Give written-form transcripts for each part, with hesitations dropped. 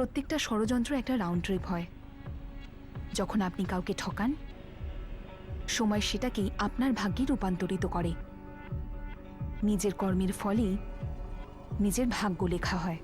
প্রত্যেকটা ষড়যন্ত্র একটা রাউন্ড ট্রিপ হয়। যখন আপনি কাউকে ঠকান, সময় সেটাকেই আপনার ভাগ্যে রূপান্তরিত করে। নিজের কর্মের ফলেই নিজের ভাগ্য লেখা হয়।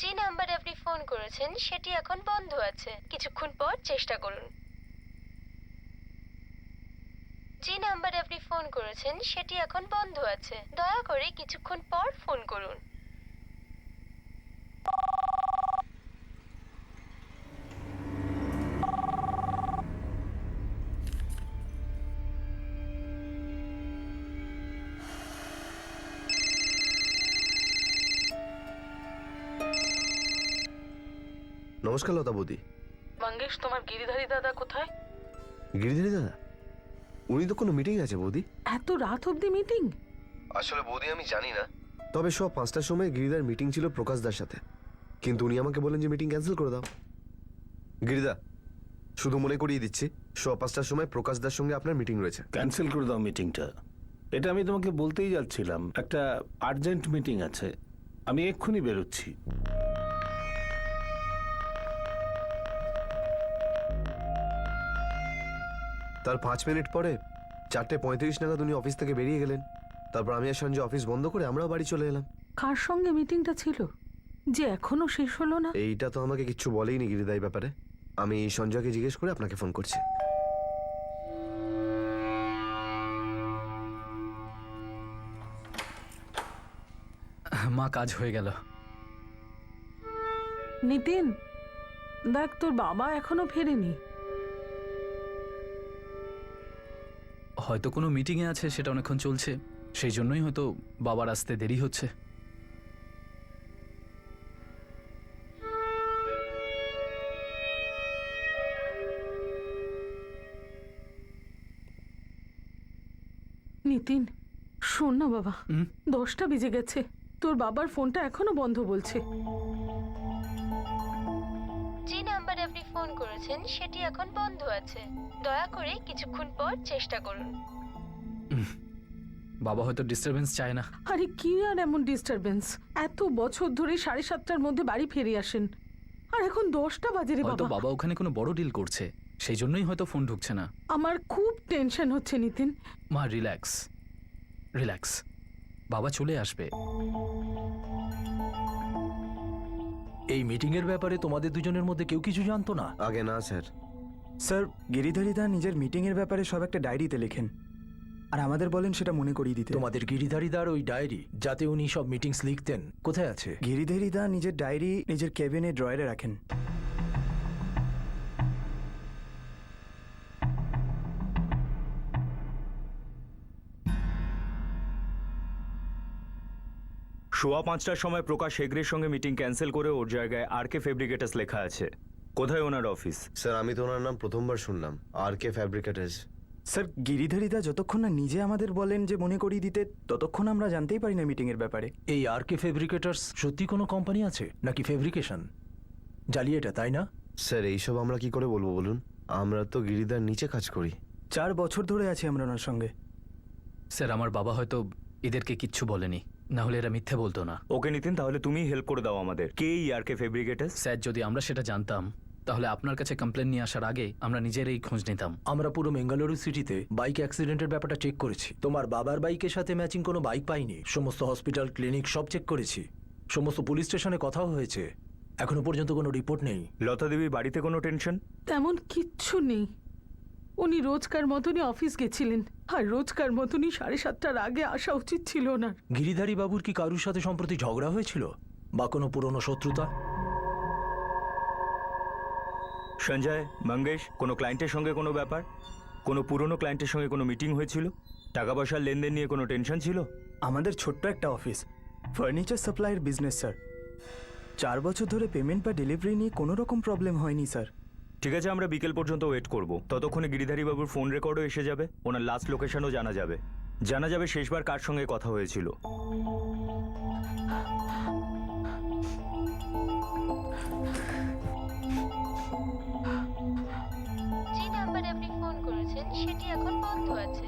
যে নাম্বারে আপনি ফোন করেছেন সেটি এখন বন্ধ আছে, কিছুক্ষণ পর চেষ্টা করুন। যে নাম্বারে আপনি ফোন করেছেন সেটি এখন বন্ধ আছে, দয়া করে কিছুক্ষণ পর ফোন করুন। নমস্কার লতা বৌদি। মঙ্গেশ, তোমার গিরিধারী দাদা কোথায়? গিরিধারী দাদা? উনি তো কোনো মিটিং আছে বৌদি। এত রাত অব্দি মিটিং? আসলে বৌদি আমি জানি না, তবে সব 5টার সময় গিরিদার মিটিং ছিল প্রকাশদার সাথে, কিন্তু উনি আমাকে বলেন যে মিটিং ক্যান্সেল করে দাও। গিরিদা, শুধু মনে করিয়ে দিচ্ছি, সব 5টার সময় প্রকাশদার সঙ্গে আপনার মিটিং রয়েছে। ক্যান্সেল করে দাও মিটিংটা। এটা আমি তোমাকে বলতেই যাচ্ছিলাম, একটা আর্জেন্ট মিটিং আছে, আমি এক্ষুনি বেরোচ্ছি। তার 5 মিনিট পরে 4:35 নাগাদ উনি অফিস থেকে বেরিয়ে গেলেন। তারপর আমি আর সঞ্জয় অফিস বন্ধ করে আমরাও বাড়ি চলে এলাম। কার সঙ্গে মিটিংটা ছিল যে এখনো শেষ হলো না? এইটা তো আমাকে কিচ্ছু বলেইনি গিরিদা এই ব্যাপারে। আমি সঞ্জয়কে জিজ্ঞেস করে আপনাকে ফোন করছি। মা, কাজ হয়ে গেল। নিতিন, দেখ তোর বাবা এখনো ফেরেনি। হয়তো কোনো মিটিংয়ে আছে, সেটা অনেকক্ষণ চলছে, সেই জন্যই হয়তো বাবার আসতে দেরি হচ্ছে। নিতিন, শোন না বাবা, 10টা বেজে গেছে, তোর বাবার ফোনটা এখনো বন্ধ বলছে। যে নাম্বারে আপনি ফোন করেছেন সেটি এখন বন্ধ আছে, দয়া করে কিছুক্ষণ পর চেষ্টা করুন। বাবা হয়তো ডিস্টারবেন্স চায় না। আরে কি আর এমন ডিস্টারবেন্স? এত বছর ধরে 7:30টার মধ্যে বাড়ি ফিরে আসেন, আর এখন 10টা বাজে রে হয়তো বাবা। বাবা ওখানে কোনো বড় ডিল করছে, সেই জন্যই হয়তো ফোন ঢুকছে না। আমার খুব টেনশন হচ্ছে নিতিন। মা, রিল্যাক্স রিল্যাক্স, বাবা চলে আসবে। এই মিটিংয়ের ব্যাপারে তোমাদের দুজনের মধ্যে কেউ কিছু জানতো না? আগে না স্যার। স্যার, গিরিধারীদা নিজের মিটিংয়ের ব্যাপারে সব একটা ডায়েরিতে লেখেন, আর আমাদের বলেন সেটা মনে করিয়ে দিতে। তোমাদের গিরিধারীদার ওই ডায়েরি, যাতে উনি সব মিটিংস লিখতেন, কোথায় আছে? গিরিধারীদা নিজের ডায়েরি নিজের কেবিনে ড্রয়ারে রাখেন। সোয়া 5টার সময় প্রকাশ হেগড়ের সঙ্গে মিটিং ক্যান্সেল করে ওর জায়গায় আর.কে ফেব্রিকেটার্স লেখা আছে। কোথায় ওনার অফিস? স্যার, আমি তো ওনার নাম প্রথমবার শুনলাম, আর.কে ফ্যাব্রিকেটার্স। স্যার, গিরিধারীদা যতক্ষণ না নিজে আমাদের বলেন যে মনে করিয়ে দিতে, ততক্ষণ আমরা জানতেই পারি না মিটিংয়ের ব্যাপারে। এই আর.কে ফেব্রিকেটার্স সত্যি কোনো কোম্পানি আছে নাকি ফেব্রিকেশন? জালি এটা, তাই না? স্যার, এইসব আমরা কি করে বলবো বলুন? আমরা তো গিরিদার নিচে কাজ করি। 4 বছর ধরে আছি আমরা ওনার সঙ্গে। স্যার, আমার বাবা হয়তো এদেরকে কিচ্ছু বলেনি, না হলে এরা মিথ্যে বলতো না। ওকে নিতিন, তাহলে তুমিই হেল্প করে দাও আমাদের। কে এই আর.কে ফেব্রিকেটার্স? স্যার, যদি আমরা সেটা জানতাম তাহলে আপনার কাছে কমপ্লেন নিয়ে আসার আগে আমরা নিজেরাই খোঁজ নিতাম। আমরা পুরো বেঙ্গালুরু সিটিতে বাইক অ্যাক্সিডেন্টের ব্যাপারটা চেক করেছি। তোমার বাবার বাইকের সাথে ম্যাচিং কোনো বাইক পাইনি। সমস্ত হসপিটাল, ক্লিনিক সব চেক করেছি। সমস্ত পুলিশ স্টেশনে কথাও হয়েছে। এখনো পর্যন্ত কোনো রিপোর্ট নেই। লতা দেবীর বাড়িতে কোনো টেনশন? তেমন কিচ্ছু নেই। উনি রোজকার মতনই অফিস গেছিলেন, আর রোজকার মতনই 7:30টার আগে আসা উচিত ছিল না। গিরিধারী বাবুর কি কারুর সাথে সম্প্রতি ঝগড়া হয়েছিল বা কোনো পুরনো শত্রুতা? সঞ্জয়, মঙ্গেশ, কোনো ক্লায়েন্টের সঙ্গে কোনো ব্যাপার? কোনো পুরনো ক্লায়েন্টের সঙ্গে কোনো মিটিং হয়েছিল? টাকা পয়সার লেনদেন নিয়ে কোনো টেনশন ছিল? আমাদের ছোট্ট একটা অফিস, ফার্নিচার সাপ্লাইয়ের বিজনেস স্যার। 4 বছর ধরে পেমেন্ট বা ডেলিভারি নিয়ে কোনো রকম প্রবলেম হয়নি স্যার। ঠিক আছে, আমরা বিকেল পর্যন্ত ওয়েট করব। ততক্ষণে গিরিধারী বাবুর ফোন রেকর্ডও এসে যাবে, ওনার লাস্ট লোকেশনও জানা যাবে শেষবার কার সঙ্গে কথা হয়েছিল। যে নাম্বারে আপনি ফোন করেছেন সেটি এখন বন্ধ আছে।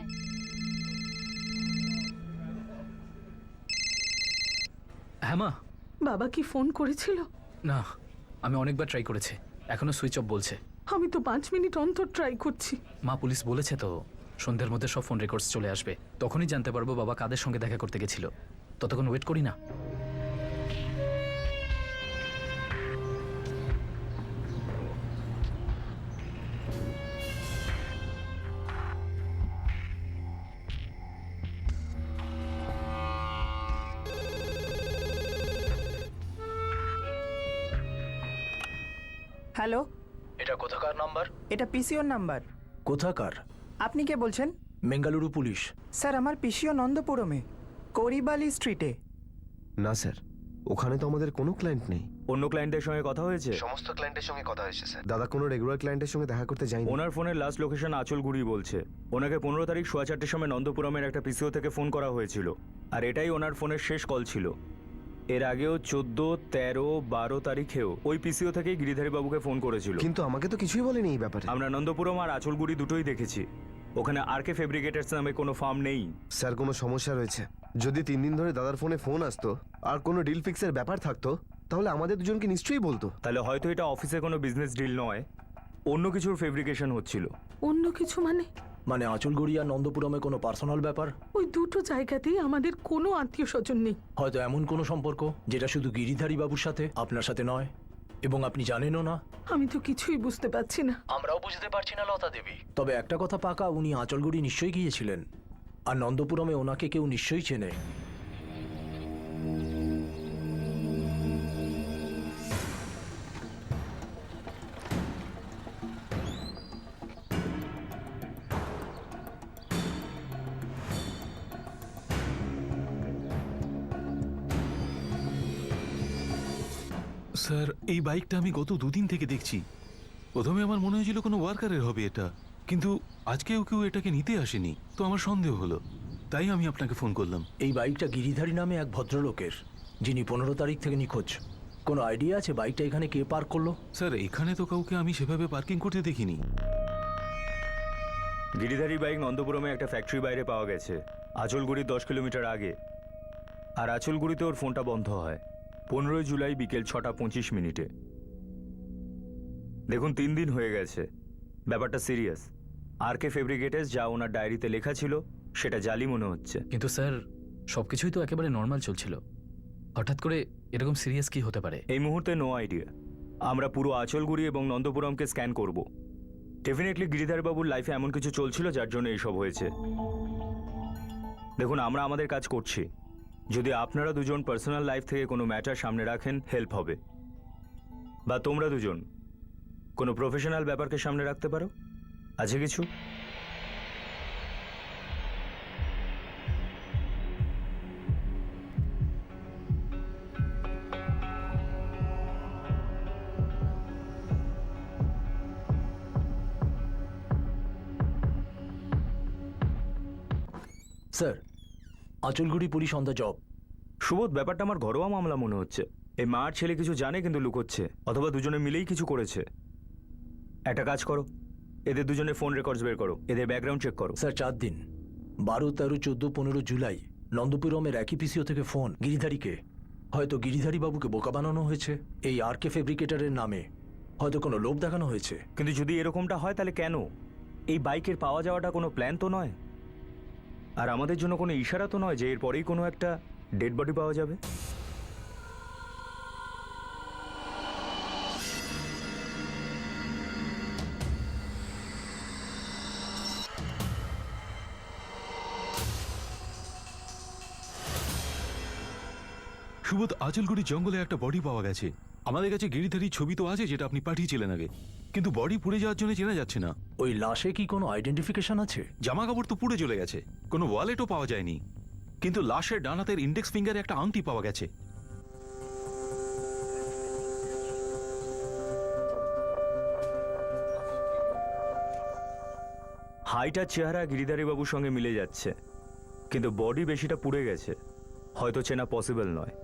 হ্যাঁ মা। বাবা কি ফোন করেছিল? না, আমি অনেকবার ট্রাই করেছি, এখনো সুইচ অফ বলছে। আমি তো 5 মিনিট অন্তর ট্রাই করছি। মা, পুলিশ বলেছে তো সন্ধ্যের মধ্যে সব ফোন রেকর্ডস চলে আসবে, তখনই জানতে পারবো বাবা কাদের সঙ্গে দেখা করতে গেছিল। ততক্ষণ ওয়েট করি না? হ্যালো, এটা কোথাকার নাম্বার? এটা পিসিওর নাম্বার। কোথাকার? আপনি কে বলছেন? বেঙ্গালুরু পুলিশ। স্যার, আমার পিসিও নন্দপুরমে, কোরিবালি স্ট্রিটে। না স্যার, ওখানে তো আমাদের কোনো ক্লায়েন্ট নেই। অন্য ক্লায়েন্টের সঙ্গে কথা হয়েছে? সমস্ত ক্লায়েন্টের সঙ্গে কথা হয়েছে স্যার। দাদা কোনো রেগুলার ক্লায়েন্টের সঙ্গে দেখা করতে যায়নি। ওনার ফোনের লাস্ট লোকেশন আচলগুড়ি বলছে। ওনাকে 15 তারিখ 4:30টার সময় নন্দপুরমের একটা পিসিও থেকে ফোন করা হয়েছিল, আর এটাই ওনার ফোনের শেষ কল ছিল। এর আগেও 14, 13, 12 তারিখেও ওই পিসিও থেকেই গিরিধারী বাবুকে ফোন করেছিল। কিন্তু আমাকে তো কিছুই বলেনি এই ব্যাপারে। আমরা নন্দপুরম আর আচলগুড়ি দুটোই দেখেছি। ওখানে আরকে ফেব্রিকেটার্স নামে কোনো ফার্ম নেই। স্যার, কোনো সমস্যা রয়েছে। যদি 3 দিন ধরে দাদার ফোনে ফোন আসতো আর কোনো ডিল ফিক্সের ব্যাপার থাকতো, তাহলে আমাদের দুজনকে নিশ্চয়ই বলতো। তাহলে হয়তো এটা অফিসে কোনো বিজনেস ডিল নয়, অন্য কিছুর ফেব্রিকেশন হচ্ছিল। অন্য কিছু মানে? মানে আচলগড়ি আর নন্দপুরমে কোনো পার্সোনাল ব্যাপার? ওই দুটো জায়গাতেই আমাদের কোনো আত্মীয় স্বজন নেই। হয়তো এমন কোনো সম্পর্ক যেটা শুধু গিরিধারী বাবুর সাথে, আপনার সাথে নয়, এবং আপনি জানেনও না। আমি তো কিছুই বুঝতে পারছি না। আমরাও বুঝতে পারছি না লতা দেবী। তবে একটা কথা পাকা, উনি আঁচলগুড়ি নিশ্চয়ই গিয়েছিলেন, আর নন্দপুরমে ওনাকে কেউ নিশ্চয়ই চেনে। স্যার, এই বাইকটা আমি গত 2 দিন থেকে দেখছি। প্রথমে আমার মনে হয়েছিল কোনো ওয়ার্কারের হবে এটা, কিন্তু আজকেও কেউ এটাকে নিতে আসেনি, তো আমার সন্দেহ হলো, তাই আমি আপনাকে ফোন করলাম। এই বাইকটা গিরিধারী নামে এক ভদ্রলোকের, যিনি 15 তারিখ থেকে নিখোঁজ। কোনো আইডিয়া আছে বাইকটা এখানে কে পার্ক করলো? স্যার, এখানে তো কাউকে আমি সেভাবে পার্কিং করতে দেখিনি। গিরিধারী বাইক নন্দপুরমে একটা ফ্যাক্টরি বাইরে পাওয়া গেছে, আচলগুড়ির 10 কিলোমিটার আগে। আর আচলগুড়িতে ওর ফোনটা বন্ধ হয় 15 জুলাই বিকেল 6:25। দেখুন, 3 দিন হয়ে গেছে, ব্যাপারটা সিরিয়াস। আরকে ফেব্রিকেটার্স যা ওনার ডায়েরিতে লেখা ছিল সেটা জালি মনে হচ্ছে। কিন্তু স্যার, সবকিছুই তো একেবারে নর্মাল চলছিল, হঠাৎ করে এরকম সিরিয়াস কি হতে পারে? এই মুহূর্তে নো আইডিয়া। আমরা পুরো আচলগুড়ি এবং নন্দপুরমকে স্ক্যান করব। ডেফিনেটলি গিরিধারবাবুর লাইফে এমন কিছু চলছিল যার জন্য এইসব হয়েছে। দেখুন, আমরা আমাদের কাজ করছি, যদি আপনারা দুজন পার্সোনাল লাইফ থেকে কোনো ম্যাটার সামনে রাখেন হেল্প হবে, বা তোমরা দুজন কোনো প্রফেশনাল ব্যাপারকে সামনে রাখতে পারো। আছে কিছু? Sir, Anchalguri police on the job. Subodh, ব্যাপারটা আমার ঘরোয়া মামলা মনে হচ্ছে। এই মার ছেলে কিছু জানে কিন্তু লুকোচ্ছে, অথবা দুজনে মিলেই কিছু করেছে। একটা কাজ করো, এদের দুজনের ফোন রেকর্ডস বের করো, এদের ব্যাকগ্রাউন্ড চেক করো। স্যার, 4 দিন 12, 13, 14, 15 জুলাই নন্দপুরমের একই পিসিও থেকে ফোন গিরিধারীকে। হয়তো গিরিধারী বাবুকে বোকা বানানো হয়েছে এই আরকে ফেব্রিকেটারের নামে। হয়তো কোনো লোভ দেখানো হয়েছে। কিন্তু যদি এরকমটা হয় তাহলে কেন? এই বাইকের পাওয়া যাওয়াটা কোনো প্ল্যান তো নয়, আর আমাদের জন্য কোনো ইশারা তো নয় যে এরপরেই কোনো একটা ডেড বডি পাওয়া যাবে। সুবোধ, আচলগুড়ি জঙ্গলে একটা বডি পাওয়া গেছে। আমাদের কাছে গিরিধারীর ছবি তো আছে, যেটা আপনি পাঠিয়েছিলেন আগে, কিন্তু বডি পুড়ে যাওয়ার জন্য চেনা যাচ্ছে না। ওই লাশে কি কোনো আইডেন্টিফিকেশন আছে? জামা কাপড় তো পুড়ে চলে গেছে, কোনো ওয়ালেটও পাওয়া যায়নি, কিন্তু লাশের ডান হাতের ইন্ডেক্স ফিঙ্গারে একটা আংটি পাওয়া গেছে। হাইট আর চেহারা গিরিধারী বাবুর সঙ্গে মিলে যাচ্ছে, কিন্তু বডি বেশিটা পুড়ে গেছে, হয়তো চেনা পসিবল নয়।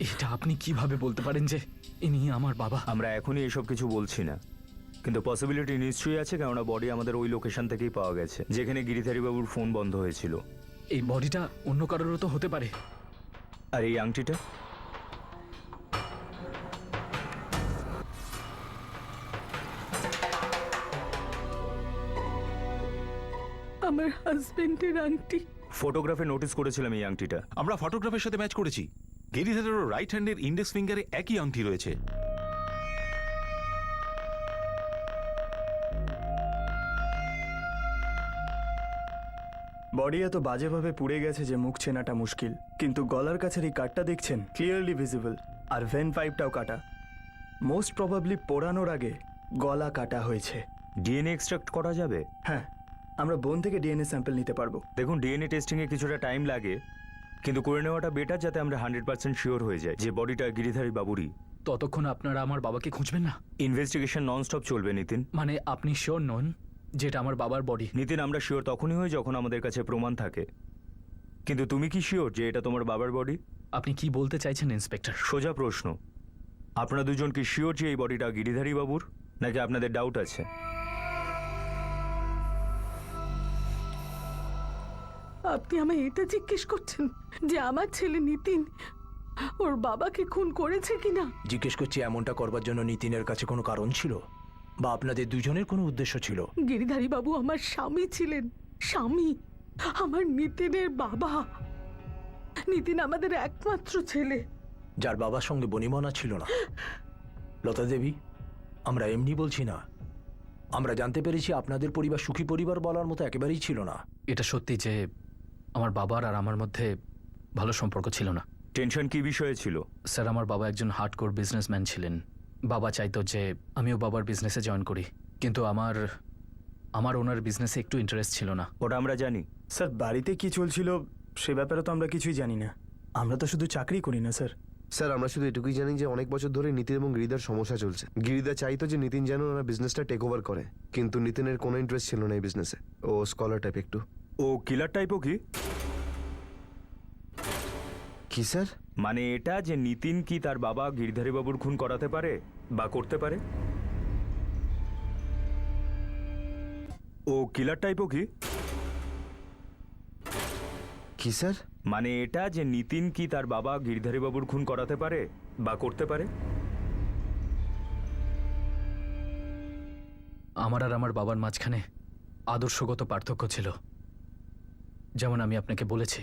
এটা আপনি কিভাবে বলতে পারেন যে ইনি আমার বাবা? আমরা এখনই এসব কিছু বলছি না, কিন্তু পসিবিলিটি নিশ্চয়ই আছে, কেননা বডি আমাদের ওই লোকেশন থেকেই পাওয়া গেছে যেখানে গিরিধারী বাবুর ফোন বন্ধ হয়েছিল। এই বডিটা অন্য কারোরও তো হতে পারে। আর এই আংটিটা? আমার হাজবেন্ডের আংটি। ফটোগ্রাফে নোটিস করেছিলাম এই আংটিটা। আমরা ফটোগ্রাফের সাথে ম্যাচ করেছি। গিরিধারেরও রাইট হ্যান্ডের ইন্ডেক্স ফিঙ্গারে একই আংটি রয়েছে। বডি এত বাজেভাবে পুড়ে গেছে যে মুখ চেনাটা মুশকিল, কিন্তু গলার কাছের এই কাটটা দেখছেন, ক্লিয়ারলি ভিজিবল, আর ভেন পাইপটাও কাটা। মোস্ট প্রবাবলি পোড়ানোর আগে গলা কাটা হয়েছে। ডিএনএ এক্সট্রাক্ট করা যাবে? হ্যাঁ, আমরা বোন থেকে ডিএনএ স্যাম্পল নিতে পারবো। দেখুন, ডিএনএ টেস্টিংয়ে কিছুটা টাইম লাগে, কিন্তু করে নেওয়াটা বেটার, যাতে আমরা 100% শিওর হয়ে যাই যে বডিটা গিরিধারী বাবুরই। ততক্ষণ আপনারা আমার বাবাকে খুঁজবেন না? ইনভেস্টিগেশন ননস্টপ চলবে নিতিন। মানে আপনি শিওর নন যেটা আমার বাবার বডি? নিতিন, আমরা শিওর তখনই হই যখন আমাদের কাছে প্রমাণ থাকে, কিন্তু তুমি কি শিওর যে এটা তোমার বাবার বডি? আপনি কি বলতে চাইছেন ইন্সপেক্টর? সোজা প্রশ্ন, আপনারা দুজন কি শিওর যে এই বডিটা গিরিধারী বাবুর, নাকি আপনাদের ডাউট আছে? আপনি আমায় এটা জিজ্ঞেস করছেন যে আমার ছেলে নিতিন ওর বাবাকে খুন করেছে কিনা? জিজ্ঞেস করছি এমনটা করবার জন্য নিতিনের কাছে কোনো কারণ ছিল, বা আপনাদের দুজনের কোনো উদ্দেশ্য ছিল? গিরিধারী বাবু আমার স্বামী ছিলেন, স্বামী, আমার নিতিনের বাবা। নিতিন আমাদের একমাত্র ছেলে, যার বাবার সঙ্গে বনিমনা ছিল না। লতা দেবী, আমরা এমনি বলছি না, আমরা জানতে পেরেছি আপনাদের পরিবার সুখী পরিবার বলার মতো একেবারেই ছিল না। এটা সত্যি যে আমার বাবার আর আমার মধ্যে ভালো সম্পর্ক ছিল না। টেনশন কি বিষয়ে ছিল? স্যার, আমার বাবা একজন হার্ডকোর বিজনেসম্যান ছিলেন। বাবা চাইতো যে আমিও বাবার বিজনেসে জয়েন করি, কিন্তু আমার ওনার বিজনেসে একটু ইন্টারেস্ট ছিল না। ওটা আমরা জানি। স্যার, বাড়িতে কি চলছিল সে ব্যাপারে তো আমরা কিছুই জানি না, আমরা তো শুধু চাকরি করি না স্যার। স্যার, আমরা শুধু এটুকুই জানি যে অনেক বছর ধরে নিতিন এবং গিরিদার সমস্যা চলছে। গিরিদা চাইতো যে নিতিন যেন ওনার বিজনেসটা টেক ওভার করে, কিন্তু নিতিনের কোনো ইন্টারেস্ট ছিল না এই বিজনেসে। ও স্কলার টাইপ একটু। ও কিলার টাইপও কি? কি স্যার? মানে এটা যে নিতিন কি তার বাবা গিরিধারী বাবুর খুন করাতে পারে বা করতে পারে? ও কিলার টাইপও কি? কি স্যার? মানে এটা যে নিতিন কি তার বাবা গিরিধারী বাবুর খুন করাতে পারে বা করতে পারে? আমার আর আমার বাবার মাঝখানে আদর্শগত পার্থক্য ছিল। যেমন আমি আপনাকে বলেছি,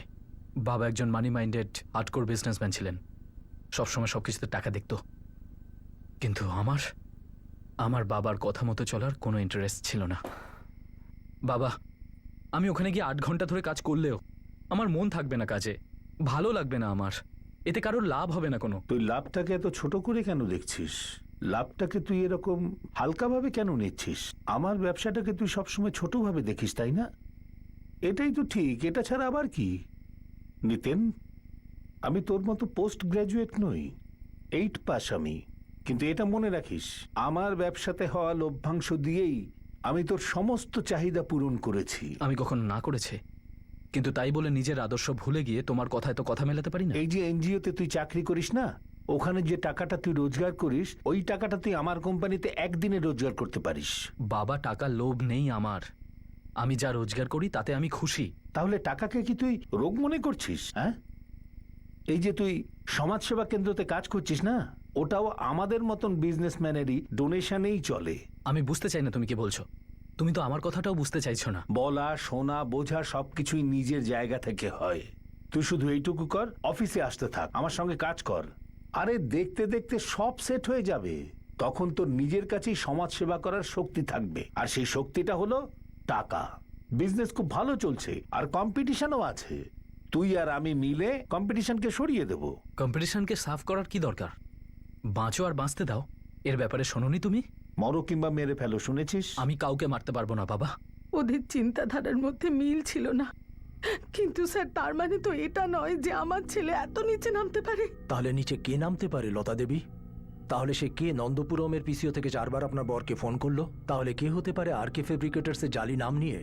বাবা একজন মানি মাইন্ডেড হার্ডকোর বিজনেসম্যান ছিলেন, সবসময় সবকিছুতে টাকা দেখত। কিন্তু আমার বাবার কথা মতো চলার কোনো ইন্টারেস্ট ছিল না। বাবা, আমি ওখানে গিয়ে 8 ঘন্টা ধরে কাজ করলেও আমার মন থাকবে না কাজে, ভালো লাগবে না আমার, এতে কারোর লাভ হবে না কোনো। তুই লাভটাকে এত ছোট করে কেন দেখছিস? লাভটাকে তুই এরকম হালকাভাবে কেন নিচ্ছিস? আমার ব্যবসাটাকে তুই সবসময় ছোটভাবে দেখিস, তাই না? এটাই তো ঠিক, এটা ছাড়া আবার কি? নিতেন, আমি তোর মতো পোস্ট গ্র্যাজুয়েট নই, 8 পাস আমি, কিন্তু এটা মনে রাখিস, আমার ব্যবসাতে হওয়া লভ্যাংশ দিয়েই আমি তোর সমস্ত চাহিদা পূরণ করেছি। আমি কখনো না করেছি, কিন্তু তাই বলে নিজের আদর্শ ভুলে গিয়ে তোমার কথায় তো কথা মেলাতে পারি না। এই যে এনজিওতে তুই চাকরি করিস না, ওখানে যে টাকাটা তুই রোজগার করিস, ওই টাকাটা তুই আমার কোম্পানিতে একদিনে রোজগার করতে পারিস। বাবা, টাকা লোভ নেই আমার, আমি যা রোজগার করি তাতে আমি খুশি। তাহলে টাকাকে কি তুই রোগ মনে করছিস? হ্যাঁ, এই যে তুই সমাজসেবা কেন্দ্রতে কাজ করছিস না, ওটাও আমাদের মতন বিজনেসম্যানেরই ডোনেশনেই চলে। আমি বুঝতে চাই না তুমি কি বলছো। তুমি তো আমার কথাটাও বুঝতে চাইছো না। বলা, শোনা, বোঝা সবকিছুই নিজের জায়গা থেকে হয়। তুই শুধু এইটুকু কর, অফিসে আসতে থাক, আমার সঙ্গে কাজ কর। আরে দেখতে দেখতে সব সেট হয়ে যাবে। তখন তোর নিজের কাছেই সমাজ সেবা করার শক্তি থাকবে, আর সেই শক্তিটা হলো টাকা। বিজনেস খুব ভালো চলছে, আর কম্পিটিশনও আছে। তুই আর আমি মিলে কম্পিটিশনকে সরিয়ে দেব। কম্পিটিশনকে সাফ করার কি দরকার? বাঁচো আর বাঁচতে দাও, এর ব্যাপারে শোনোনি তুমি? মরো কিংবা মেরে ফেলো, শুনেছিস? আমি কাউকে মারতে পারবো না বাবা। ওদের চিন্তাধারার মধ্যে মিল ছিল না, কিন্তু স্যার তার মানে তো এটা নয় যে আমার ছেলে এত নিচে নামতে পারে। তাহলে নিচে কে নামতে পারে লতা দেবী? তাহলে সে কে নন্দপুরমের পিসিও থেকে 4 বার আপনার বরকে ফোন করলো? তাহলে কে হতে পারে আর কে ফেব্রিকেটার্সের জালি নাম নিয়ে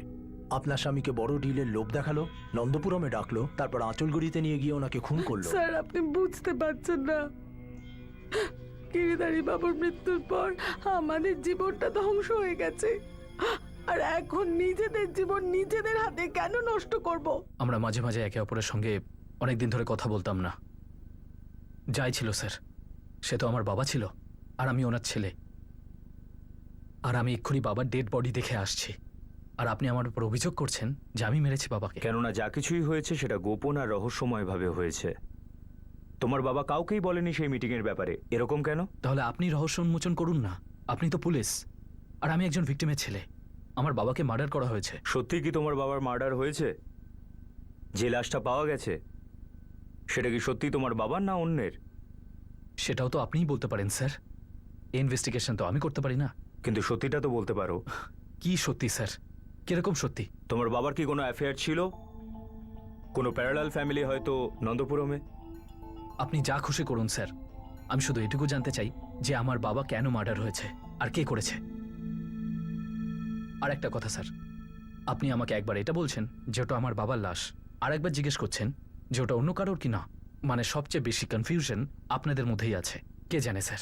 আপনার স্বামীকে বড় ডিলের লোভ দেখালো, নন্দপুরমে ডাকলো, তারপর আঁচলগুড়িতে নিয়ে গিয়ে ওনাকে খুন করলো? স্যার আপনি বুঝতে পারছেন না, গিরিধারী বাবুর মৃত্যুর পর আমাদের জীবনটা ধ্বংস হয়ে গেছে, আর এখন নিজেদের জীবন নিজেদের হাতে কেন নষ্ট করব? আমরা মাঝে মাঝে একে অপরের সঙ্গে অনেকদিন ধরে কথা বলতাম না। যাই ছিল স্যার, সে তো আমার বাবা ছিল, আর আমি ওনার ছেলে। আর আমি এক্ষুনি বাবার ডেড বডি দেখে আসছি, আর আপনি আমার উপর অভিযোগ করছেন যে আমি মেরেছি বাবাকে। কেননা যা কিছুই হয়েছে সেটা গোপন আর রহস্যময়ভাবে হয়েছে। তোমার বাবা কাউকেই বলেনি সেই মিটিংয়ের ব্যাপারে। এরকম কেন? তাহলে আপনি রহস্য উন্মোচন করুন না। আপনি তো পুলিশ, আর আমি একজন ভিক্টিমের ছেলে। আমার বাবাকে মার্ডার করা হয়েছে। সত্যি কি তোমার বাবার মার্ডার হয়েছে? যে লাশটা পাওয়া গেছে সেটা কি সত্যি তোমার বাবার না অন্যের? সেটাও তো আপনিই বলতে পারেন স্যার। ইনভেস্টিগেশন তো আমি করতে পারি না। কিন্তু সত্যিটা তো বলতে পারো। কি সত্যি স্যার? কিরকম সত্যি? তোমার বাবার কি কোনো অ্যাফেয়ার ছিল? কোনো প্যারালাল ফ্যামিলি হয়তো নন্দপুরমে? আপনি যা খুশি করুন স্যার, আমি শুধু এটুকু জানতে চাই যে আমার বাবা কেন মার্ডার হয়েছে আর কে করেছে। আর একটা কথা স্যার, আপনি আমাকে একবার এটা বলছেন যে ওটা আমার বাবার লাশ, আর একবার জিজ্ঞেস করছেন যে ওটা অন্য কারোর কি না। মানে সবচেয়ে বেশি কনফিউশন আপনাদের মধ্যেই আছে। কে জানে স্যার,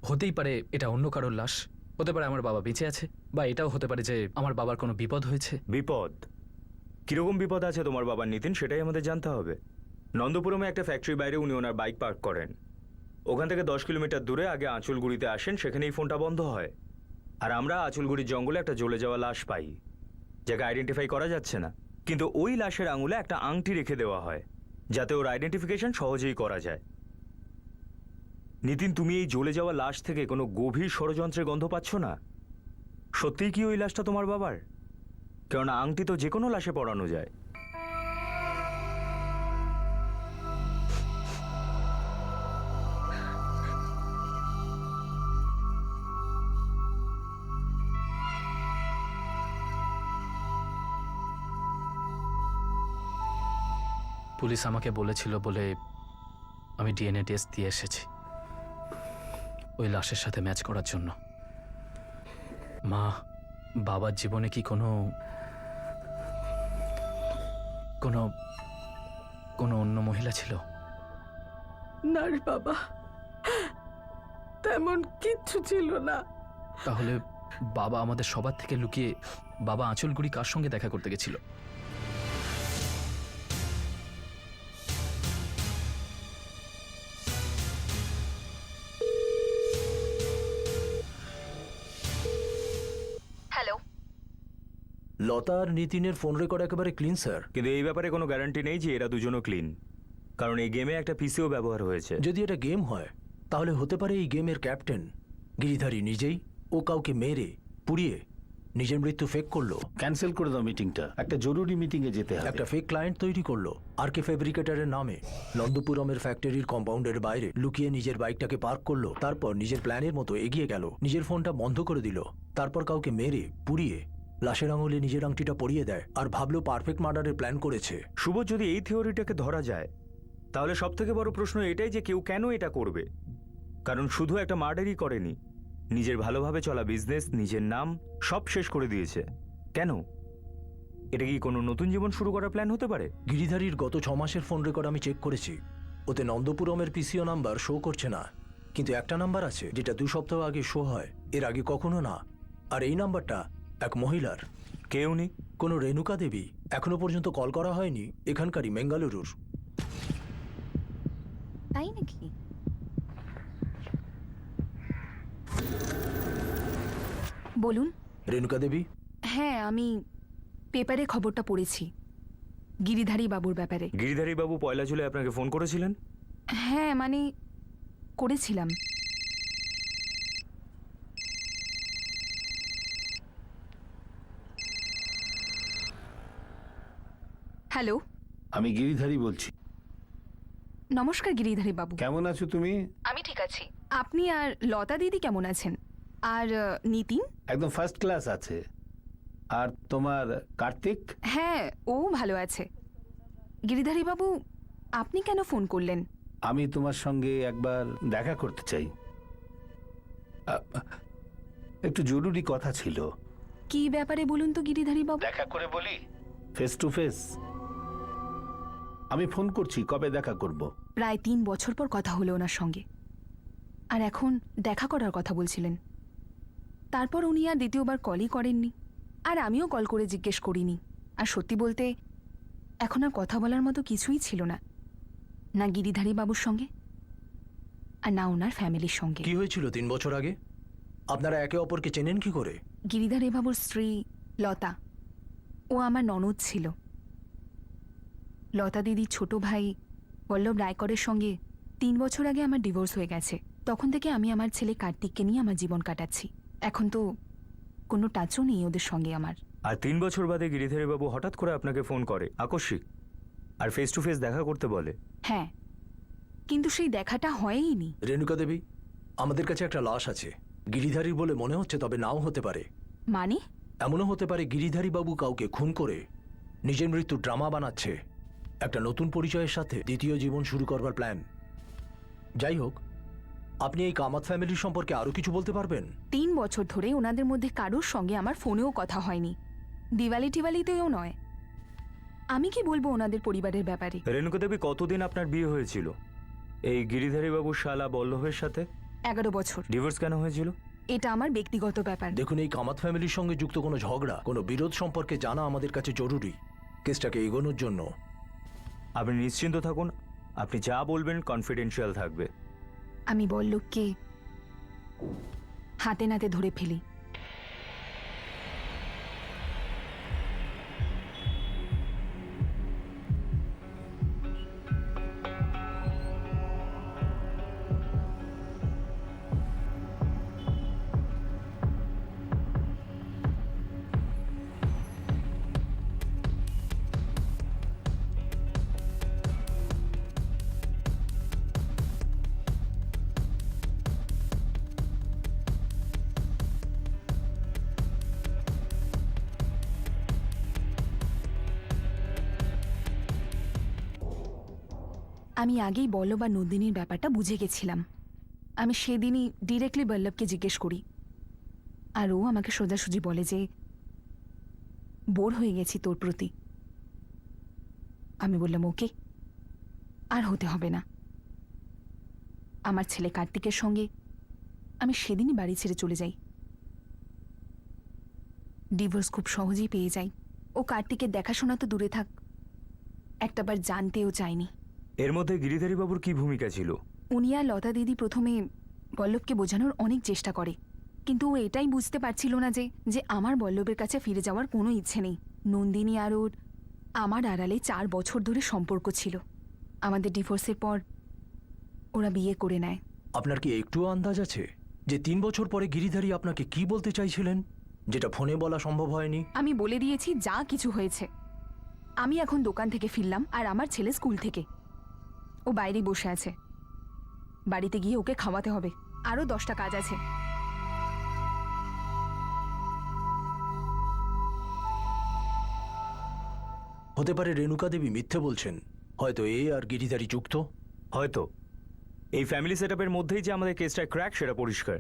হতেই পারে এটা অন্য কারোর লাশ, হতে পারে আমার বাবা বেঁচে আছে, বা এটাও হতে পারে যে আমার বাবার কোনো বিপদ হয়েছে। বিপদ? কিরকম বিপদ আছে তোমার বাবার নিতিন, সেটাই আমাদের জানতে হবে। নন্দপুরমে একটা ফ্যাক্টরির বাইরে উনি ওনার বাইক পার্ক করেন। ওখান থেকে 10 কিলোমিটার দূরে আগে আঁচলগুড়িতে আসেন, সেখানেই ফোনটা বন্ধ হয়। আর আমরা আঁচলগুড়ির জঙ্গলে একটা জ্বলে যাওয়া লাশ পাই, যাকে আইডেন্টিফাই করা যাচ্ছে না। কিন্তু ওই লাশের আঙুলে একটা আংটি রেখে দেওয়া হয়, যাতে ওর আইডেন্টিফিকেশন সহজেই করা যায়। নিতিন, তুমি এই জ্বলে যাওয়া লাশ থেকে কোনো গভীর ষড়যন্ত্রের গন্ধ পাচ্ছ না? সত্যিই কি ওই লাশটা তোমার বাবার? কেননা আংটি তো যে কোনো লাশে পরানো যায়। পুলিশ আমাকে বলেছিল বলে আমি ডিএনএ টেস্ট দিয়ে এসেছি ওই লাশের সাথে ম্যাচ করার জন্য। মা, বাবার জীবনে কি কোনো কোনো কোনো অন্য মহিলা ছিল? না রে বাবা, তেমন কিচ্ছু ছিল না। তাহলে বাবা আমাদের সবার থেকে লুকিয়ে বাবা আঁচলগুড়ি কার সঙ্গে দেখা করতে গেছিল? হ্যালো, লতা আর নিতিনের ফোন রেকর্ড একেবারে ক্লিন স্যার। কিন্তু এই ব্যাপারে কোনো গ্যারান্টি নেই যে এরা দুজনও ক্লিন, কারণ এই গেমে একটা পিসিও ব্যবহার হয়েছে। যদি এটা গেম হয় তাহলে হতে পারে এই গেমের ক্যাপ্টেন গিরিধারী নিজেই ও কাউকে মেরে পুড়িয়ে নিজের মৃত্যু ফেক করলো। ক্যান্সেল করে দাও মিটিংটা, একটা জরুরি মিটিংয়ে যেতে হবে। একটা ফেক ক্লায়েন্ট তৈরি করলো আর কে ফেব্রিকেটারের নামে নন্দপুরমের ফ্যাক্টরির কম্পাউন্ডের বাইরে লুকিয়ে নিজের বাইকটাকে পার্ক করলো, তারপর নিজের প্ল্যানের মতো এগিয়ে গেল, নিজের ফোনটা বন্ধ করে দিল, তারপর কাউকে মেরে পুড়িয়ে লাশের আঙুলে নিজের আংটিটা পরিয়ে দেয় আর ভাবলো পারফেক্ট মার্ডারের প্ল্যান করেছে। শুভ, যদি এই থিওরিটাকে ধরা যায় তাহলে সব থেকে বড় প্রশ্ন এটাই যে কেউ কেন এটা করবে। কারণ শুধু একটা মার্ডারই করেনি, নিজের ভালোভাবে চলা বিজনেস, নিজের নাম সব শেষ করে দিয়েছে। কেন? এটা কি কোনো নতুন জীবন শুরু করার প্ল্যান হতে পারে? গিরিধারীর গত 6 মাসের ফোন রেকর্ড আমি চেক করেছি, ওতে নন্দপুরমের পিসিও নাম্বার শো করছে না, কিন্তু একটা নাম্বার আছে যেটা 2 সপ্তাহ আগে শো হয়, এর আগে কখনো না। আর এই নাম্বারটা এক মহিলার। কে উনি? কোনো রেণুকা দেবী, এখনো পর্যন্ত কল করা হয়নি, এখানকারই, বেঙ্গালুরুর। তাই নাকি? বলুন। রেণুকা দেবী, হ্যাঁ, আমি পেপারে খবরটা পড়েছি গিরিধারী বাবুর ব্যাপারে। গিরিধারী বাবু পয়লা জুলাই আপনাকে ফোন করেছিলেন? হ্যাঁ, মানে করেছিলাম। হ্যালো, আমি গিরিধারী বলছি। নমস্কার গিরিধারী বাবু। কেমন আছো তুমি? আমি ঠিক আছি। আপনি আর লতা দিদি কেমন আছেন? আর নিতিন? একদম ফার্স্ট ক্লাস আছে। আর তোমার কার্তিক? হ্যাঁ, ও ভালো আছে। গিরিধারী বাবু, আপনি কেন ফোন করলেন? আমি তোমার সঙ্গে একবার দেখা করতে চাই। একটু জরুরি কথা ছিল। কি ব্যাপারে বলুন তো গিরিধারী বাবু? দেখা করে বলি, ফেস টু ফেস। আমি ফোন করছি, কবে দেখা করব? প্রায় 3 বছর পর কথা হলো ওনার সঙ্গে, আর এখন দেখা করার কথা বলছিলেন। তারপর উনি আর দ্বিতীয়বার কলই করেননি, আর আমিও কল করে জিজ্ঞেস করিনি। আর সত্যি বলতে এখন আর কথা বলার মতো কিছুই ছিল না, না গিরিধারী বাবুর সঙ্গে আর না ওনার ফ্যামিলির সঙ্গে। কি হয়েছিল 3 বছর আগে? আপনারা একে অপরকে চেনেন কি করে? গিরিধারী বাবুর স্ত্রী লতা, ও আমার ননদ ছিল। লতা দিদির ছোট ভাই পল্লব রায়করের সঙ্গে 3 বছর আগে আমার ডিভোর্স হয়ে গেছে। তখন থেকে আমি আমার ছেলে কার্তিককে নিয়ে আমার জীবন কাটাচ্ছি। এখন তো কোনো টাচও নেই ওদের সঙ্গে আমার। আর 3 বছর বাদে গিরিধারী বাবু হঠাৎ করে আপনাকে ফোন করে, আকস্মিক, আর ফেস টু ফেস দেখা করতে বলে। হ্যাঁ, কিন্তু সেই দেখাটা হয়ইনি। রেণুকা দেবী, আমাদের কাছে একটা লাশ আছে। গিরিধারী বলে মনে হচ্ছে, তবে নাও হতে পারে। মানে? এমনও হতে পারে গিরিধারী বাবু কাউকে খুন করে নিজের মৃত্যু ড্রামা বানাচ্ছে, একটা নতুন পরিচয়ের সাথে দ্বিতীয় জীবন শুরু করবার প্ল্যান। যাই হোক, আপনি এই কামাত ফ্যামিলির সম্পর্কে আরো কিছু বলতে পারবেন? 3 বছর ধরে ওনাদের মধ্যে কারোর সঙ্গে আমার ফোনেও কথা হয়নি, দিওয়ালি টিওয়ালিতেও নয়। আমি কি বলবো ওনাদের পরিবারের ব্যাপারে? রেণুকা দেবী, কতদিন আপনার বিয়ে হয়েছিল এই গিরিধারী বাবুর শালা বল্লভের সাথে? 11 বছর। ডিভোর্স কেন হয়েছিল? এটা আমার ব্যক্তিগত ব্যাপার। দেখুন, এই কামাত ফ্যামিলির সঙ্গে যুক্ত কোনো ঝগড়া, কোনো বিরোধ সম্পর্কে জানা আমাদের কাছে জরুরি, কেসটাকে এগোনোর জন্য। আপনি নিশ্চিন্ত থাকুন, আপনি যা বলবেন কনফিডেন্সিয়াল থাকবে। আমি বল্লভকে হাতে নাতে ধরে ফেলি। আমি আগেই বল্লভ আর নন্দিনীর ব্যাপারটা বুঝে গেছিলাম। আমি সেদিনই ডিরেক্টলি বল্লভকে জিজ্ঞেস করি, আর ও আমাকে সোজাসুজি বলে যে বোর হয়ে গেছি তোর প্রতি। আমি বললাম ওকে, আর হতে হবে না। আমার ছেলে কার্তিকের সঙ্গে আমি সেদিনই বাড়ি ছেড়ে চলে যাই। ডিভোর্স খুব সহজেই পেয়ে যাই। ও কার্তিকের দেখাশোনা তো দূরে থাক, একটাবার জানতেও চায়নি। এর মধ্যে গিরিধারী বাবুর কি ভূমিকা ছিল? উনি আর লতা দিদি প্রথমে বল্লভকে বোঝানোর অনেক চেষ্টা করে, কিন্তু ও এটাই বুঝতে পারছিল না যে আমার বল্লভের কাছে ফিরে যাওয়ার কোনো ইচ্ছে নেই। নন্দিনী আর ওর আমার আড়ালে 4 বছর ধরে সম্পর্ক ছিল। আমাদের ডিভোর্সের পর ওরা বিয়ে করে নেয়। আপনার কি একটুও আন্দাজ আছে যে 3 বছর পরে গিরিধারী আপনাকে কি বলতে চাইছিলেন, যেটা ফোনে বলা সম্ভব হয়নি? আমি বলে দিয়েছি যা কিছু হয়েছে। আমি এখন দোকান থেকে ফিরলাম, আর আমার ছেলে স্কুল থেকে। ও বাইরে বসে আছে, বাড়িতে গিয়ে ওকে খাওয়াতে হবে। আরও 10টা কাজ আছে। হতে পারে রেণুকা দেবী মিথ্যে বলছেন, হয়তো এ আর গিরিধারী যুক্ত। হয়তো এই ফ্যামিলি সেটআপের মধ্যেই যে আমাদের কেসটা ক্র্যাক সেটা পরিষ্কার।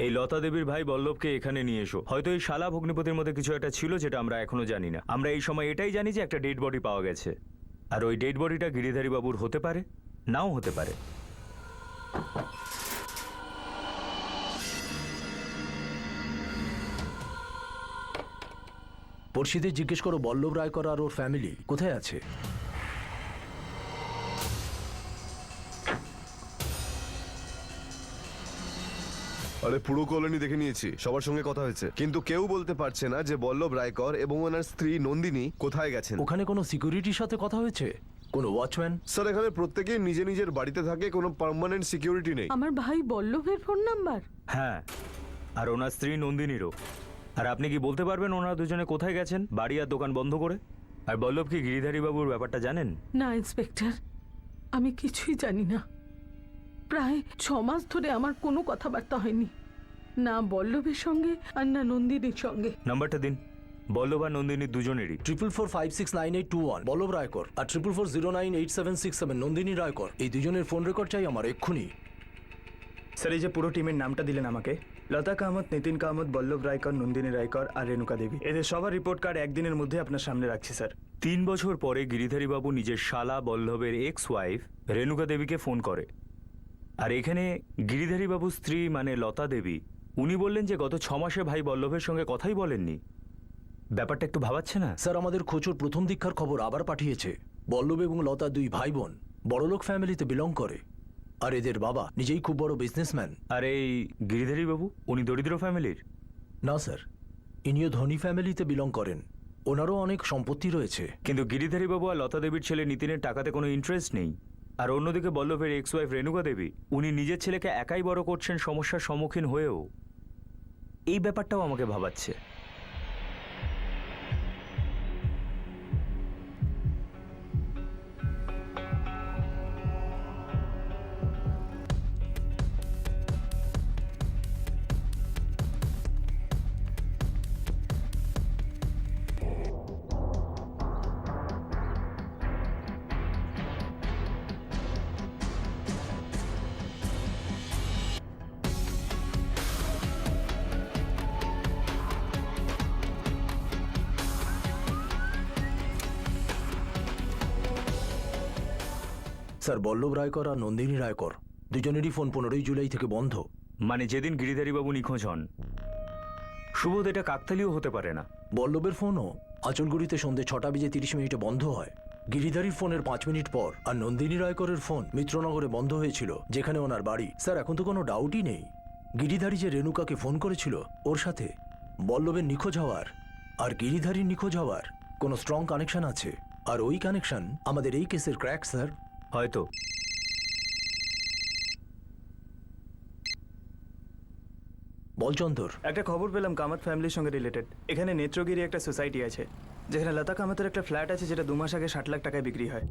এই লতা দেবীর ভাই বল্লভকে এখানে নিয়ে এসো। হয়তো এই শালা ভগ্নিপতির মধ্যে কিছু একটা ছিল যেটা আমরা এখনো জানি না। আমরা এই সময় এটাই জানি যে একটা ডেড বডি পাওয়া গেছে, আর ওই ডেড বডিটা গিরিধারী বাবুর হতে পারে, নাও হতে পারে। পড়শিদের জিজ্ঞেস করো বল্লভ রায়কর আর ওর ফ্যামিলি কোথায় আছে। আরে পুরো কলোনি দেখে নিয়েছি, সবার সঙ্গে কথা হয়েছে, কিন্তু কেউ বলতে পারছে না যে বল্লভ রায়কর এবং ওনার স্ত্রী নন্দিনী কোথায় গেছেন। ওখানে কোনো সিকিউরিটির সাথে কথা হয়েছে? কোনো ওয়াচম্যান? স্যার এখানে প্রত্যেকেই নিজে নিজের বাড়িতে থাকে, কোনো পার্মানেন্ট সিকিউরিটি নেই। আমার ভাই বল্লভের ফোন নাম্বার? হ্যাঁ, আর ওনার স্ত্রী নন্দিনীরও। আর আপনি কি বলতে পারবেন ওনারা দুজনে কোথায় গেছেন বাড়ি আর দোকান বন্ধ করে? আর বল্লভ কি গিরিধারী বাবুর ব্যাপারটা জানেন? না ইন্সপেক্টর, আমি কিছুই জানি না। প্রায় 6 মাস ধরে আমার কোনো কথাবার্তা হয়নি, না বল্লভের সঙ্গে আর না নন্দিনীর সঙ্গে। নাম্বারটা দিন, বল্লভ আর নন্দিনী দুজনেরই। 44456981 বল্লভ রায়কর আর 4440987767 নন্দিনী রায়কর। এই দুজনের ফোন রেকর্ড চাই আমার এক্ষুনি। স্যার এই যে পুরো টিমের নামটা দিলেন আমাকে, লতা কামত, নিতিন কামত, বল্লভ রায়কর, নন্দিনী রায়কর আর রেণুকা দেবী, এদের সবার রিপোর্ট কার্ড একদিনের মধ্যে আপনার সামনে রাখছি স্যার। 3 বছর পরে গিরিধারী বাবু নিজের শালা বল্লভের এক্স ওয়াইফ রেণুকা দেবীকে ফোন করে। আর এখানে গিরিধারী বাবুর স্ত্রী মানে লতা দেবী, উনি বললেন যে গত 6 মাসে ভাই বল্লভের সঙ্গে কথাই বলেননি। ব্যাপারটা একটু ভাবাচ্ছে না? স্যার আমাদের খোঁজোর প্রথম দীক্ষার খবর আবার পাঠিয়েছে। বল্লভ এবং লতা 2 ভাই বোন বড়লোক ফ্যামিলিতে বিলং করে, আর এদের বাবা নিজেই খুব বড় বিজনেসম্যান। আর এই গিরিধারী বাবু, উনি দরিদ্র ফ্যামিলির? না স্যার, ইনিও ধনী ফ্যামিলিতে বিলং করেন, ওনারও অনেক সম্পত্তি রয়েছে। কিন্তু গিরিধারী বাবু আর লতা দেবীর ছেলে নিতিনের টাকাতে কোনো ইন্টারেস্ট নেই। আর অন্যদিকে বল্লভের এক্স ওয়াইফ রেণুকা দেবী, উনি নিজের ছেলেকে একাই বড় করছেন সমস্যার সম্মুখীন হয়েও। এই ব্যাপারটাও আমাকে ভাবাচ্ছে। স্যার বল্লভ রায়কর আর নন্দিনী রায়কর দুজনেরই ফোন 15 জুলাই থেকে বন্ধ। মানে যেদিন গিরিধারী বাবু নিখোঁজ হন, সুবোধ এটা কাকতালীয় হতে পারে না। বল্লভের ফোনও আঁচলগুড়িতে সন্ধ্যে 6:30 বন্ধ হয়, গিরিধারীর ফোনের 5 মিনিট পর। আর নন্দিনী রায়করের ফোন মিত্রনগরে বন্ধ হয়েছিল, যেখানে ওনার বাড়ি। স্যার এখন তো কোনো ডাউটই নেই, গিরিধারী যে রেণুকাকে ফোন করেছিল, ওর সাথে বল্লভের নিখোঁজ হওয়ার আর গিরিধারীর নিখোঁজ হওয়ার কোনো স্ট্রং কানেকশন আছে। আর ওই কানেকশন আমাদের এই কেসের ক্র্যাক স্যার। হয়তো। বলচন্দর, একটা খবর পেলাম কামত ফ্যামিলির সঙ্গে রিলেটেড। এখানে নেত্রগিরি একটা সোসাইটি আছে, যেখানে লতা কামতের একটা ফ্ল্যাট আছে, যেটা 2 মাস আগে 60 লাখ টাকায় বিক্রি হয়।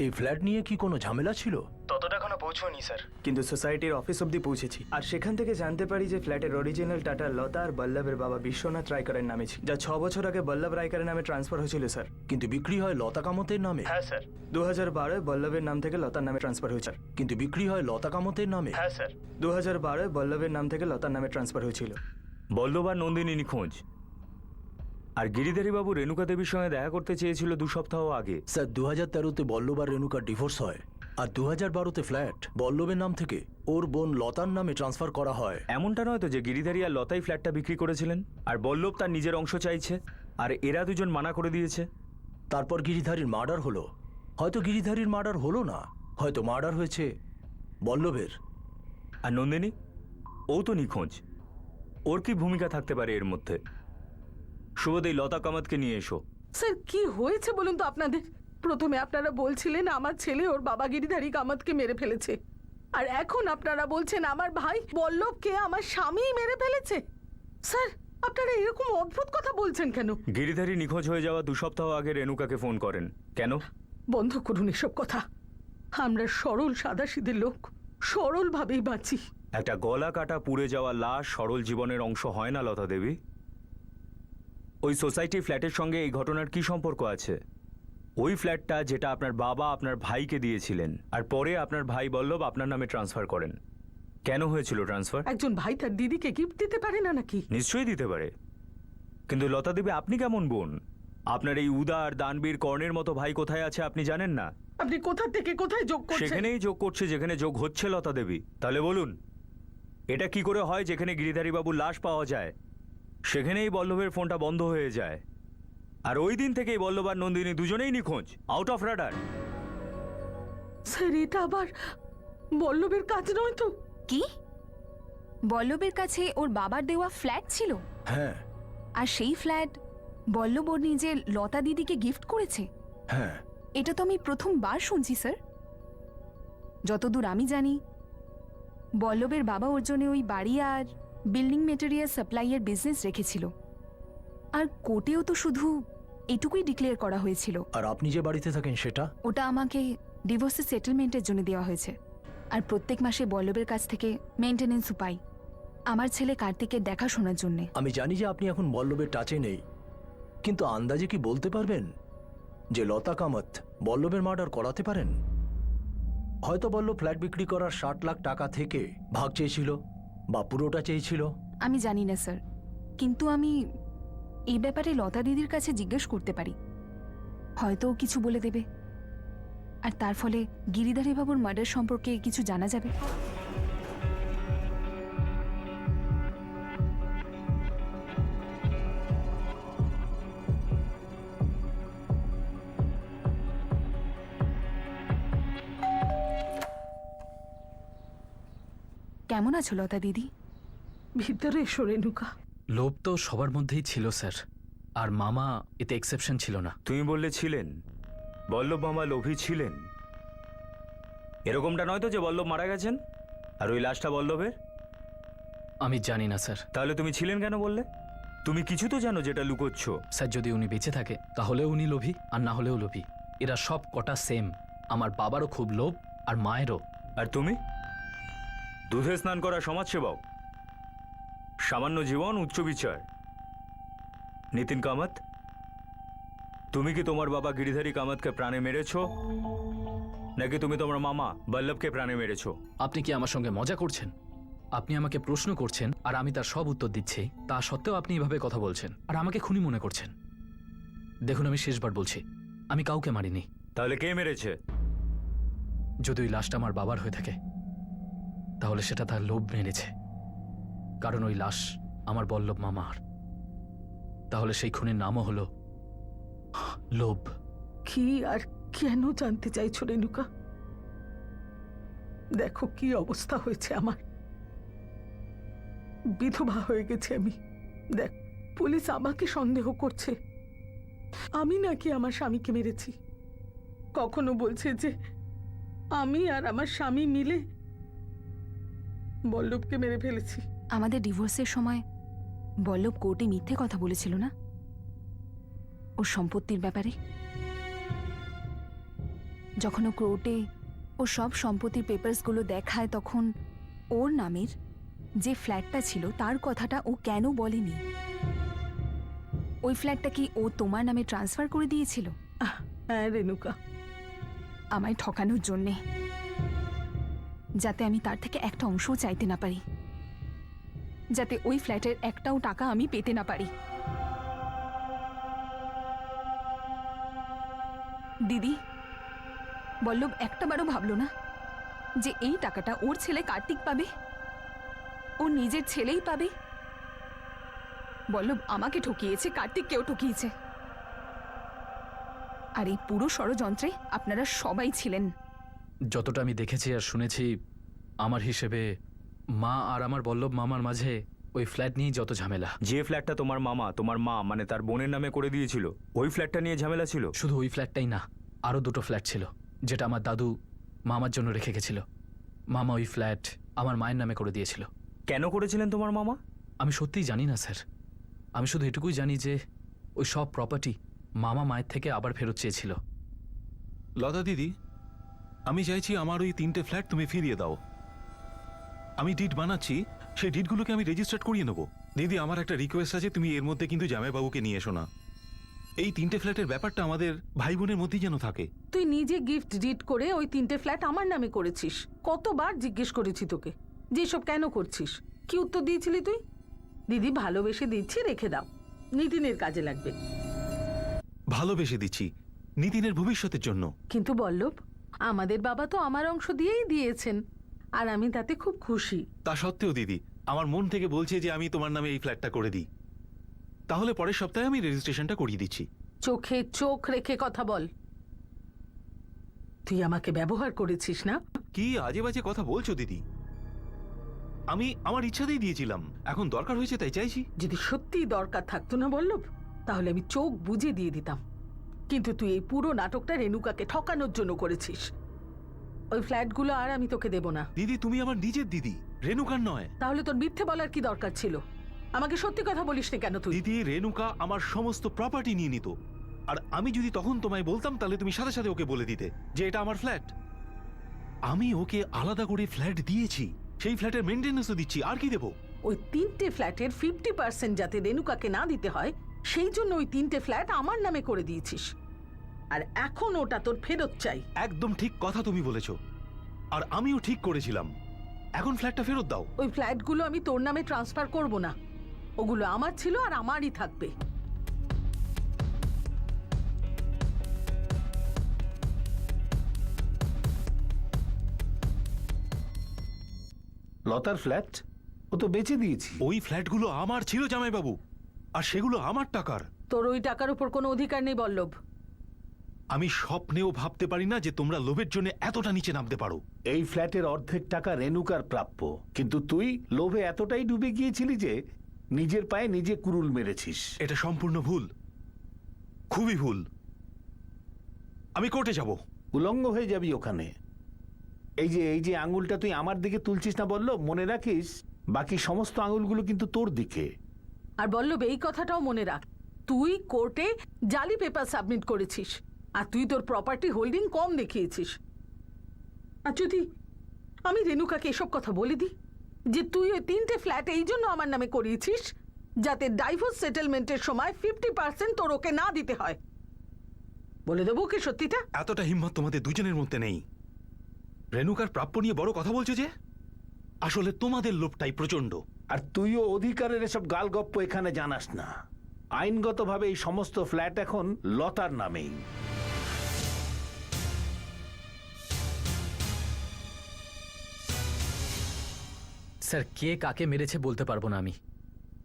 এই ফ্ল্যাট নিয়ে কি কোনো ঝামেলা ছিল? ততটা এখনো পৌঁছয়নি স্যার, কিন্তু সোসাইটির অফিস অব্দি পৌঁছেছি। আর সেখান থেকে জানতে পারি যে ফ্ল্যাটের অরিজিনাল টাটা লতা আর বল্লভের বাবা বিশ্বনাথ রায়করের নামে ছিল, যা 6 বছর আগে বল্লভ রায়করের নামে ট্রান্সফার হয়েছিল স্যার। কিন্তু বিক্রি হয় লতা কামতের নামে? হ্যাঁ স্যার, 2012 বল্লভের নাম থেকে লতার নামে ট্রান্সফার হয়েছে। কিন্তু বিক্রি হয় লতা কামতের নামে? হ্যাঁ স্যার, 2012 বল্লভের নাম থেকে লতার নামে ট্রান্সফার হয়েছিল। বল্লভ আর নন্দিনী নিখোঁজ, আর গিরিধারী বাবু রেণুকা দেবীর সঙ্গে দেখা করতে চেয়েছিল 2 সপ্তাহ আগে। স্যার 2013-তে বল্লভ আর রেণুকার ডিভোর্স হয়, আর 2012-তে ফ্ল্যাট বল্লভের নাম থেকে ওর বোন লতার নামে ট্রান্সফার করা হয়। এমনটা নয় তো যে গিরিধারী আর লতাই ফ্ল্যাটটা বিক্রি করেছিলেন, আর বল্লভ তার নিজের অংশ চাইছে, আর এরা দুজন মানা করে দিয়েছে? তারপর গিরিধারীর মার্ডার হলো। হয়তো গিরিধারীর মার্ডার হলো না, হয়তো মার্ডার হয়েছে বল্লভের। আর নন্দিনী, ও তো নিখোঁজ, ওর কি ভূমিকা থাকতে পারে এর মধ্যে? সুবোধ, এই লতা কামতকে নিয়ে এসো। স্যার কি হয়েছে বলুন তো আপনাদের? প্রথমে আপনারা বলছিলেন আমার ছেলে ওর বাবা গিরিধারী কামতকে মেরে ফেলেছে, আর এখন আপনারা বলছেন আমার ভাই বল্লভকে আমার স্বামী মেরে ফেলেছে। স্যার আপনারা এরকম অদ্ভুত কথা বলছেন কেন? গিরিধারী নিখোঁজ হয়ে যাওয়া 2 সপ্তাহ আগে রেণুকাকে ফোন করেন কেন? বন্ধ করুন এসব কথা। আমরা সরল সাদাসিধে লোক, সরলভাবেই বাঁচি। একটা গলা কাটা পুড়ে যাওয়া লাশ সরল জীবনের অংশ হয় না লতা দেবী। ওই সোসাইটি ফ্ল্যাটের সঙ্গে এই ঘটনার কি সম্পর্ক আছে? ওই ফ্ল্যাটটা যেটা আপনার বাবা আপনার ভাইকে দিয়েছিলেন, আর পরে আপনার ভাই বল্লভ আপনার নামে ট্রান্সফার করেন। কেন হয়েছিল ট্রান্সফার? একজন ভাই তার দিদিকে গিফট দিতে পারে না নাকি? নিশ্চয়ই দিতে পারে, কিন্তু লতা দেবী আপনি কেমন বোন? আপনার এই উদার দানবীর কর্ণের মতো ভাই কোথায় আছে আপনি জানেন না? আপনি কোথা থেকে কোথায় যোগ করছেন? সেখানেই যোগ করছে যেখানে যোগ হচ্ছে লতা দেবী। তাহলে বলুন, এটা কি করে হয় যেখানে গিরিধারী বাবুর লাশ পাওয়া যায় সেখানেই বল্লভের ফোনটা বন্ধ হয়ে যায়, আর ওই দিন থেকেই বল্লভ আর নন্দিনী দুজনেই নিখোঁজ, আউট অফ রাডার? স্যার এটা আবার বল্লভের কাজ নয় তো? কি বল্লভের কাছে ওর বাবার দেওয়া ফ্ল্যাট ছিল, হ্যাঁ আর সেই ফ্ল্যাট বল্লভ ওর নিজের লতা দিদিকে গিফট করেছে? হ্যাঁ এটা তো আমি প্রথমবার শুনছি স্যার। যতদূর আমি জানি বল্লভের বাবা ওর জন্য ওই বাড়ি আর বিল্ডিং মেটেরিয়াল সাপ্লাইয়ের বিজনেস রেখেছিল, আর কোর্টেও তো শুধু এটুকুই ডিক্লেয়ার করা হয়েছিল। আর আপনি যে বাড়িতে থাকেন সেটা? ওটা আমাকে ডিভোর্সের সেটেলমেন্টের জন্য দেওয়া হয়েছে, আর প্রত্যেক মাসে বল্লভের কাছ থেকে মেনটেনেন্সও পাই আমার ছেলে কার্তিকের দেখাশোনার জন্যে। আমি জানি যে আপনি এখন বল্লভের টাচে নেই, কিন্তু আন্দাজে কি বলতে পারবেন যে লতা কামত বল্লভের মার্ডার করাতে পারেন? হয়তো বল্লভ ফ্ল্যাট বিক্রি করার 60 লাখ টাকা থেকে ভাগ চেয়েছিল, বা পুরোটা চেয়েছিল। আমি জানি না স্যার, কিন্তু আমি এই ব্যাপারে লতা দিদির কাছে জিজ্ঞেস করতে পারি, হয়তো ও কিছু বলে দেবে, আর তার ফলে গিরিধারী বাবুর মার্ডার সম্পর্কে কিছু জানা যাবে। কেমন আছো লতা দিদি? ভিতরে এসো রেণুকা। লোভ তো সবার মধ্যেই ছিল স্যার, আর মামা এতে এক্সেপশন ছিল না। তুমি বললে ছিলেন, বল্লভ মামা লোভী ছিলেন। এরকমটা নয় তো যে বল্লভ মারা গেছেন আর ওই লাশটা বল্লভের? আমি জানি না স্যার। তাহলে তুমি ছিলেন কেন বললে? তুমি কিছু তো জানো যেটা লুকোচ্ছ। স্যার, যদি উনি বেঁচে থাকে তাহলেও উনি লোভী, আর না হলেও লোভী। এরা সব কটা সেম। আমার বাবারও খুব লোভ, আর মায়েরও। আর তুমি দুধে স্নান করা সমাজসেবক, সামান্য জীবন উচ্চ বিচার। নিতিন কামত, তুমি কি তোমার বাবা গিরিধারী কামতকে প্রাণে মেরেছো, নাকি তুমি তোমার মামা বল্লভকে প্রাণে মেরেছো? আপনি কি আমার সঙ্গে মজা করছেন? আপনি আমাকে প্রশ্ন করছেন আর আমি তার সব উত্তর দিচ্ছি, তা সত্ত্বেও আপনি এভাবে কথা বলছেন আর আমাকে খুনি মনে করছেন। দেখুন, আমি শেষবার বলছি, আমি কাউকে মারিনি। তাহলে কে মেরেছে? যদি ওই লাশটা আমার বাবার হয়ে থাকে তাহলে সেটা তার লোভ মেরেছে, কারণ ওই লাশ আমার বল্লভ মামার। তাহলে সেই খুনির নামও হলো লোভ। কি আর কেন জানতে চাইছো রেণুকা? দেখো কি অবস্থা হয়েছে আমার, বিধবা হয়ে গেছে আমি। দেখ, পুলিশ আমাকে সন্দেহ করছে আমি নাকি আমার স্বামীকে মেরেছি। কখনো বলছে যে আমি আর আমার স্বামী মিলে বল্লভকে মেরে ফেলেছি। আমাদের ডিভোর্সের সময় বল্লভ কোর্টে মিথ্যে কথা বলেছিল না ওর সম্পত্তির ব্যাপারে? যখন ও কোর্টে ওর সব সম্পত্তির পেপারসগুলো দেখায়, তখন ওর নামের যে ফ্ল্যাটটা ছিল তার কথাটা ও কেন বলেনি? ওই ফ্ল্যাটটা কি ও তোমার নামে ট্রান্সফার করে দিয়েছিল? হ্যাঁ রেণুকা, আমায় ঠকানোর জন্যে, যাতে আমি তার থেকে একটা অংশও চাইতে না পারি, যাতে ওই ফ্ল্যাটের একটাও টাকা আমি পেতে না পারি। দিদি, বল্লভ একটাবারও ভাবলো না যে এই টাকাটা ওর ছেলে কার্তিক পাবে, ওর নিজের ছেলেই পাবে? বল্লভ আমাকে ঠকিয়েছে, কার্তিককেও ঠকিয়েছে, আর এই পুরো ষড়যন্ত্রে আপনারা সবাই ছিলেন। যতটা আমি দেখেছি আর শুনেছি, আমার হিসেবে মা আর আমার বল্লভ মামার মাঝে ওই ফ্ল্যাট নিয়েই যত ঝামেলা। যে ফ্ল্যাটটা তোমার মামা তোমার মা মানে তার বোনের নামে করে দিয়েছিল, ওই ফ্ল্যাটটা নিয়ে ঝামেলা ছিল? শুধু ওই ফ্ল্যাটটাই না, আরও দুটো ফ্ল্যাট ছিল যেটা আমার দাদু মামার জন্য রেখে গেছিল। মামা ওই ফ্ল্যাট আমার মায়ের নামে করে দিয়েছিল। কেন করেছিলেন তোমার মামা? আমি সত্যিই জানি না স্যার। আমি শুধু এটুকুই জানি যে ওই সব প্রপার্টি মামা মায়ের থেকে আবার ফেরত চেয়েছিল। লতা দিদি, আমি চাইছি আমার ওই 3টে ফ্ল্যাট তুমি ফিরিয়ে দাও। আমি ডিড বানাচ্ছি, সেই ডিডগুলোকে আমি রেজিস্টার্ড করিয়ে নেবো। দিদি, আমার একটা রিকোয়েস্ট আছে, তুমি এর মধ্যে কিন্তু জামাইবাবুকে নিয়ে এসো না। এই 3টে ফ্ল্যাটের ব্যাপারটা আমাদের ভাই বোনের মধ্যেই যেন থাকে। তুই নিজে গিফট ডিড করে ওই 3টে ফ্ল্যাট আমার নামে করেছিস। কতবার জিজ্ঞেস করেছি তোকে যে সব কেন করছিস? কি উত্তর দিয়েছিলি তুই? দিদি ভালোবেসে দিচ্ছি, রেখে দাও, নিতিনের কাজে লাগবে। ভালোবেসে দিচ্ছি নিতিনের ভবিষ্যতের জন্য। কিন্তু বল্লভ, আমাদের বাবা তো আমার অংশ দিয়েই দিয়েছেন, আর আমি তাতে খুব খুশি। তা সত্ত্বেও দিদি, আমার মন থেকে বলছে যে আমি তোমার নামে এই ফ্ল্যাটটা করে দিই। তাহলে পরের সপ্তাহে আমি রেজিস্ট্রেশনটা করিয়ে দিচ্ছি। চোখে চোখ রেখে কথা বল। তুই আমাকে ব্যবহার করেছিস না? কি আজে বাজে কথা বলছো দিদি? আমি আমার ইচ্ছাতেই দিয়েছিলাম, এখন দরকার হয়েছে তাই চাইছি। যদি সত্যিই দরকার থাকতো না বল্লভ, তাহলে আমি চোখ বুজে দিয়ে দিতাম। কিন্তু তুই এই পুরো নাটকটা রেণুকাকে ঠকানোর জন্য করেছিস। ওই ফ্ল্যাটগুলো আর আমি তোকে দেব না। দিদি তুমি আমার নিজের দিদি, রেণুকার নয়। তাহলে তোর মিথ্যে বলার কি দরকার ছিল? আমাকে সত্যি কথা বলিস না কেন তুই? দিদি, রেণুকা আমার সমস্ত প্রপার্টি নিয়ে নিত, আর আমি যদি তখন তোমায় বলতাম তাহলে তুমি সাথে সাথে ওকে বলে দিতে যে এটা আমার ফ্ল্যাট। আমি ওকে আলাদা করে ফ্ল্যাট দিয়েছি, সেই ফ্ল্যাটের মেইনটেনেন্সও দিচ্ছি, আর কি দেবো? ওই 3টে ফ্ল্যাটের 50% যাতে রেণুকাকে না দিতে হয়, সেই জন্য ওই 3টে ফ্ল্যাট আমার নামে করে দিয়েছিস। আর এখন ওটা তোর ফেরত চাই। একদম ঠিক কথা তুমি বলেছ, আর আমিও ঠিক করেছিলাম। এখন ফ্ল্যাটটা ফেরত দাও। ওই ফ্ল্যাটগুলো আমি তোর নামে ট্রান্সফার করব না, ওগুলো আমার ছিল আর আমারই থাকবে। লতার ফ্ল্যাট ও তো বেচে দিয়েছি। ওই ফ্ল্যাটগুলো আমার ছিল জামাইবাবু, আর সেগুলো আমার টাকার। তোর ওই টাকার উপর কোনো অধিকার নেই বল্লভ। আমি স্বপ্নেও ভাবতে পারি না যে তোমরা লোভের জন্য এতটা নিচে নামতে পারো। এই ফ্ল্যাটের অর্ধেক টাকা রেণুকার প্রাপ্য, কিন্তু তুই লোভে এতটাই ডুবে গিয়েছিলি যে নিজের পায়ে নিজে কুরুল মেরেছিস। এটা সম্পূর্ণ ভুল, খুবই ভুল। আমি কোর্টে যাব। উলঙ্গ হয়ে যাবি ওখানে। এই যে আঙুলটা তুই আমার দিকে তুলছিস না বললো, মনে রাখিস বাকি সমস্ত আঙুলগুলো কিন্তু তোর দিকে। আর বল্লভ, এই কথাটাও মনে রাখ, তুই কোর্টে জালি পেপার সাবমিট করেছিস, আর তুই তোর প্রপার্টি হোল্ডিং কম দেখিয়েছিস। আর যদি আমি রেণুকাকে এসব কথা বলে দিই যে তুই ওই 3টে ফ্ল্যাট এই জন্য আমার নামে করিয়েছিস যাতে ডাইভোর্স সেটেলমেন্টের সময় 50% তোর ওকে না দিতে হয়, বলে দেবো কি সত্যিটা? এতটা হিম্মত তোমাদের দুজনের মধ্যে নেই। রেণুকার প্রাপ্য নিয়ে বড় কথা বলছো যে? আসলে তোমাদের লোভটাই প্রচন্ড। আর তুইও অধিকারের এসব গালগপ্প এখানে জানাস না। আইনগতভাবে এই সমস্ত ফ্ল্যাট এখন লতার নামেই। স্যার, কে কাকে মেরেছে বলতে পারবো না আমি,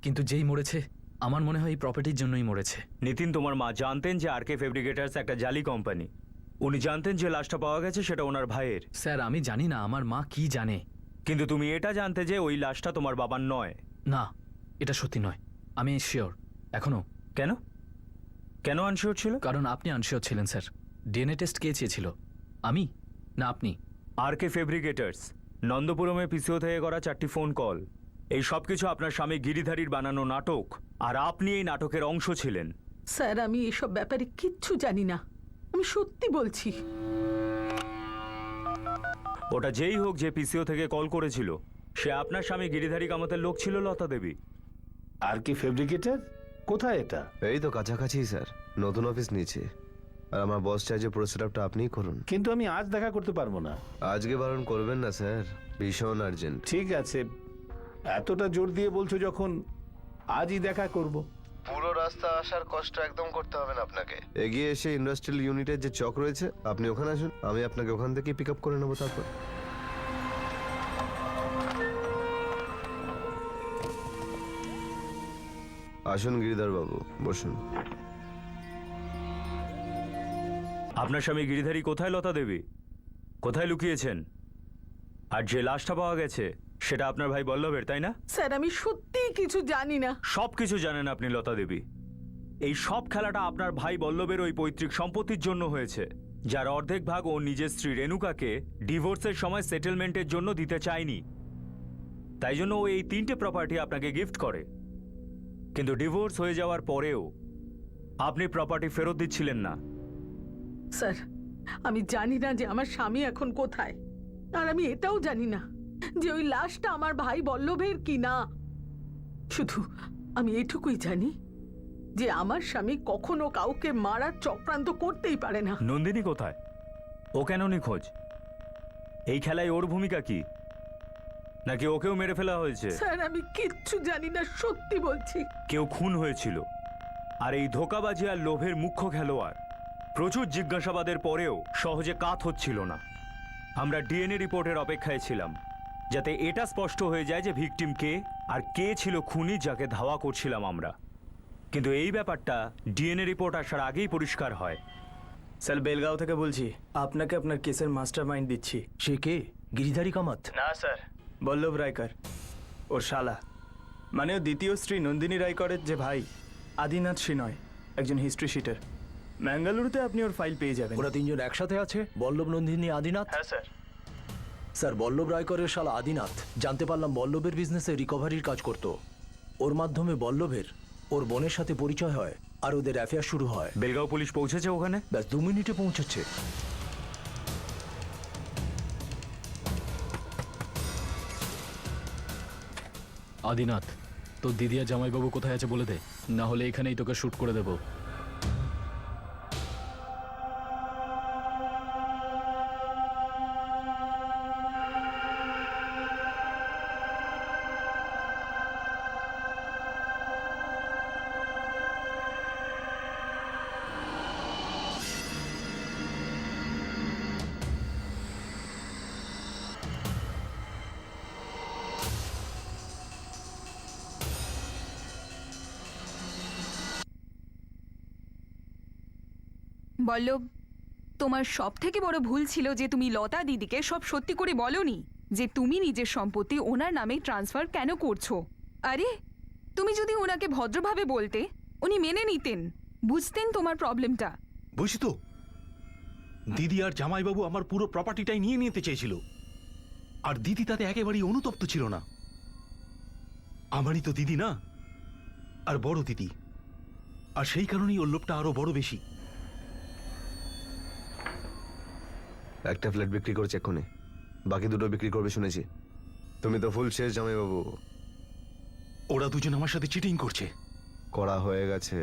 কিন্তু যেই মরেছে আমার মনে হয় এই প্রপার্টির জন্যই মরেছে। নিতিন, তোমার মা জানতেন যে আরকে ফেব্রিকেটার্স একটা জালি কোম্পানি? উনি জানতেন যে লাশটা পাওয়া গেছে সেটা ওনার ভাইয়ের? স্যার, আমি জানি না আমার মা কি জানে। কিন্তু তুমি এটা জানতে যে ওই লাশটা তোমার বাবার নয়? না, এটা সত্যি নয়, আমি শিওর এখনো। কেন কেন আনশিওর ছিল? কারণ আপনি আনশিওর ছিলেন স্যার। ডিএনএ টেস্ট কে চেয়েছিল, আমি না আপনি? আরকে ফেব্রিকেটার্স নন্দপুরমে পিসিও থেকে করা 4টি ফোন কল, এই সব কিছু আপনার স্বামী গিরিধারীর বানানো নাটক, আর আপনি এই নাটকের অংশ ছিলেন। স্যার, আমি এসব ব্যাপারে কিচ্ছু জানি না, আমি সত্যি বলছি। ওটা যেই হোক যে পিসিও থেকে কল করেছিল, সে আপনার স্বামী গিরিধারী কামতের লোক ছিল, লতা দেবী। আর কি ফেব্রিকেটার কোথায় এটা? এই তো কাছাকাছি স্যার, নতুন অফিস নিয়েছে, আর আমার বস চাই যে পুরো সেটআপটা আপনিই করুন। কিন্তু আমি আজ দেখা করতে পারবো না। আজকে বারণ করবেন না স্যার, ভীষণ আর্জেন্ট। ঠিক আছে, এতটা জোর দিয়ে বলছো যখন, আজই দেখা করব। পুরো রাস্তা আসার কষ্ট একদম করতে হবে না আপনাকে। এগিয়ে এসে ইন্ডাস্ট্রিয়াল ইউনিটের যে চক রয়েছে, আপনি ওখানে আসুন, আমি আপনাকে ওখান থেকে পিক আপ করে নেবো। তারপর আসুন গিরিধর বাবু, বসুন। আপনার স্বামী গিরিধারী কোথায়, লতা দেবী? কোথায় লুকিয়েছেন? আর যে লাশটা পাওয়া গেছে সেটা আপনার ভাই বল্লভের, তাই না? স্যার, আমি সত্যিই কিছু জানি না। সব কিছু জানেন আপনি, লতা দেবী। এই সব খেলাটা আপনার ভাই বল্লভের ওই পৈতৃক সম্পত্তির জন্য হয়েছে, যার অর্ধেক ভাগ ও নিজের স্ত্রী রেণুকাকে ডিভোর্সের সময় সেটেলমেন্টের জন্য দিতে চায়নি। তাই জন্য ও এই 3টে প্রপার্টি আপনাকে গিফট করে। কিন্তু ডিভোর্স হয়ে যাওয়ার পরেও আপনি প্রপার্টি ফেরত দিচ্ছিলেন না। স্যার, আমি জানি না যে আমার স্বামী এখন কোথায়, আর আমি এটাও জানি না যে ওই লাশটা আমার ভাই বল্লভের কি না। শুধু আমি এটুকুই জানি যে আমার স্বামী কখনো কাউকে মারার চক্রান্ত করতেই পারে না। নন্দিনী কোথায়? ও কেন নিখোঁজ? এই খেলায় ওর ভূমিকা কি? নাকি ওকেও মেরে ফেলা হয়েছে? স্যার, আমি কিচ্ছু জানি না, সত্যি বলছি। কেউ খুন হয়েছিল, আর এই ধোঁকাবাজি আর লোভের মুখ্য খেলোয়াড় প্রচুর জিজ্ঞাসাবাদের পরেও সহজে কাত হচ্ছিল না। আমরা ডিএনএ রিপোর্টের অপেক্ষায় ছিলাম, যাতে এটা স্পষ্ট হয়ে যায় যে ভিকটিম কে আর কে ছিল খুনি যাকে ধাওয়া করছিলাম আমরা। কিন্তু এই ব্যাপারটা ডিএনএ রিপোর্ট আসার আগেই পরিষ্কার হয়। স্যার বেলগাঁও থেকে বলছি, আপনাকে আপনার কেসের মাস্টার মাইন্ড দিচ্ছি। সে কে? গিরিধারী কামাত? না স্যার, বল্লভ রায়কর, ওর শালা, মানে ও দ্বিতীয় স্ত্রী নন্দিনী রায়করের যে ভাই, আদিনাথ সিনয়, একজন হিস্ট্রি শিটার। ম্যাঙ্গালুরুতে আপনি ওর ফাইল পেয়ে যাবেন। ওরা তিনজন একসাথে আছে, বল্লভ, নন্দিনী, আদিনাথ? হ্যাঁ স্যার। স্যার, বল্লভ রায়করের শালা আদিনাথ জানতে পারলাম বল্লভের বিজনেসে রিকভারির কাজ করত। ওর মাধ্যমে বল্লভের ওর বোনের সাথে পরিচয় হয় আর ওদের অ্যাফেয়ার শুরু হয়। বেলগাঁও পুলিশ পৌঁছেছে ওখানে? ব্যাস 2 মিনিটে পৌঁছাচ্ছে। আদিনাথ, তোর দিদি আর জামাইবাবু কোথায় আছে বলে দে, না হলে এখানেই তোকে শ্যুট করে দেবো। বল্লভ, তোমার সব থেকে বড় ভুল ছিল যে তুমি লতা দিদিকে সব সত্যি করে বলোনি যে তুমি নিজের সম্পত্তি ওনার নামে ট্রান্সফার কেন করছো। আরে তুমি যদি ওনাকে ভদ্রভাবে বলতে, উনি মেনে নিতেন, বুঝতেন তোমার প্রবলেমটা। বুঝি তো, দিদি আর জামাইবাবু আমার পুরো প্রপার্টিটাই নিয়ে নিতে চেয়েছিল, আর দিদি তাতে একেবারেই অনুতপ্ত ছিল না। আমারই তো দিদি না, আর বড় দিদি, আর সেই কারণেই ওর লোভটা আরো বড় বেশি। একটা ফ্ল্যাট বিক্রি করেছে এক্ষুনি, বাকি দুটো বিক্রি করবে শুনেছি। তুমি তো ফুল শেষ জামাইবাবু। ওরা দুজন আমার সাথে চিটিং করছে। করা হয়ে গেছে,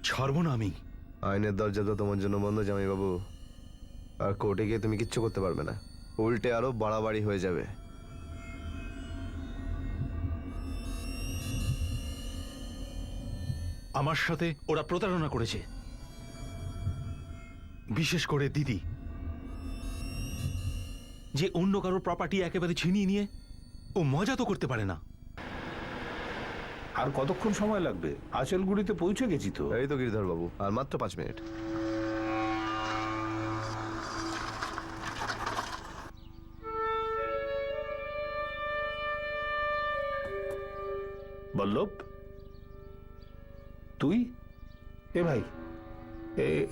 ছাড়বো না আমি। আইনের দরজা তো তোমার জন্য বন্ধ জামাইবাবু, আর কোর্টে গিয়ে তুমি কিচ্ছু করতে পারবে না, উল্টে আরো বাড়াবাড়ি হয়ে যাবে। আমার সাথে ওরা প্রতারণা করেছে, বিশেষ করে দিদি, যে অন্য কারোর প্রপার্টি একেবারে ছিনিয়ে নিয়ে ও মজা তো করতে পারে না। আর কতক্ষণ সময় লাগবে? আচলগুড়িতে পৌঁছে গেছি তো। এই তো গিরিধর বাবু, আর মাত্র 5 মিনিট। বল্লভ, তুই? এ ভাই,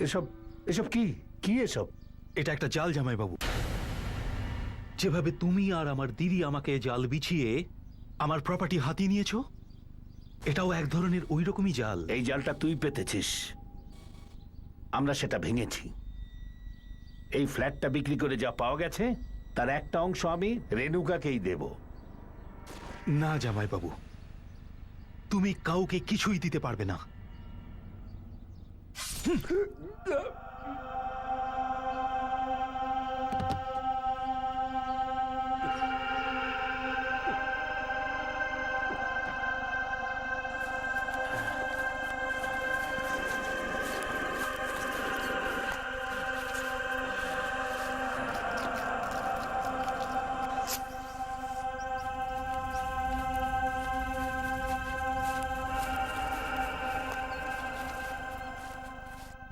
এসব এসব কি কি এসব? এটা একটা জাল জামাইবাবু। যেভাবে তুমি আর আমার দিদি আমাকে জাল বিছিয়ে আমার প্রপার্টি হাতিয়ে নিয়েছো, এটাও এক ধরনের ওই রকমই জাল। এই জালটা তুই পেতেছিস, আমরা সেটা ভেঙেছি। এই ফ্ল্যাটটা বিক্রি করে যা পাওয়া গেছে তার একটা অংশ আমি রেণুকাকেই দেব। না জামাইবাবু, তুমি কাউকে কিছুই দিতে পারবে না।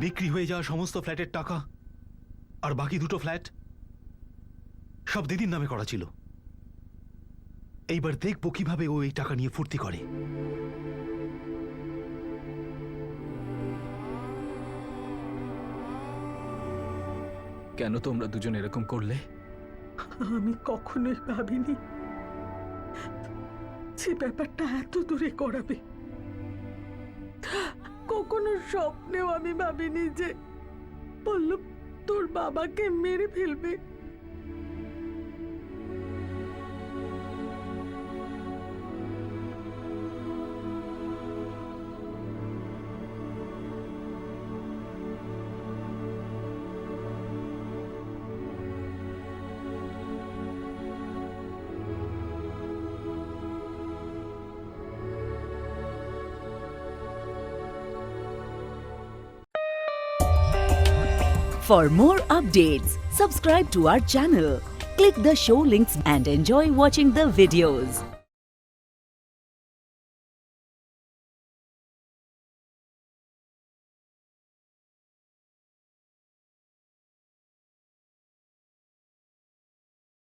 বিক্রি হয়ে যাওয়া সমস্ত ফ্ল্যাটের টাকা আর বাকি দুটো ফ্ল্যাট সব দিদির নামে করা ছিল। এইবার দেখবো কিভাবে ও এই টাকা নিয়ে ফুর্তি করে। কেন তোমরা দুজন এরকম করলে? আমি কখনোই ভাবিনি যে ব্যাপারটা এত দূরে করাবে। কখনো স্বপ্নেও আমি ভাবিনি যে পল্লব তোর বাবাকে মেরে ফেলবে। For more updates, subscribe to our channel, click the show links and enjoy watching the videos.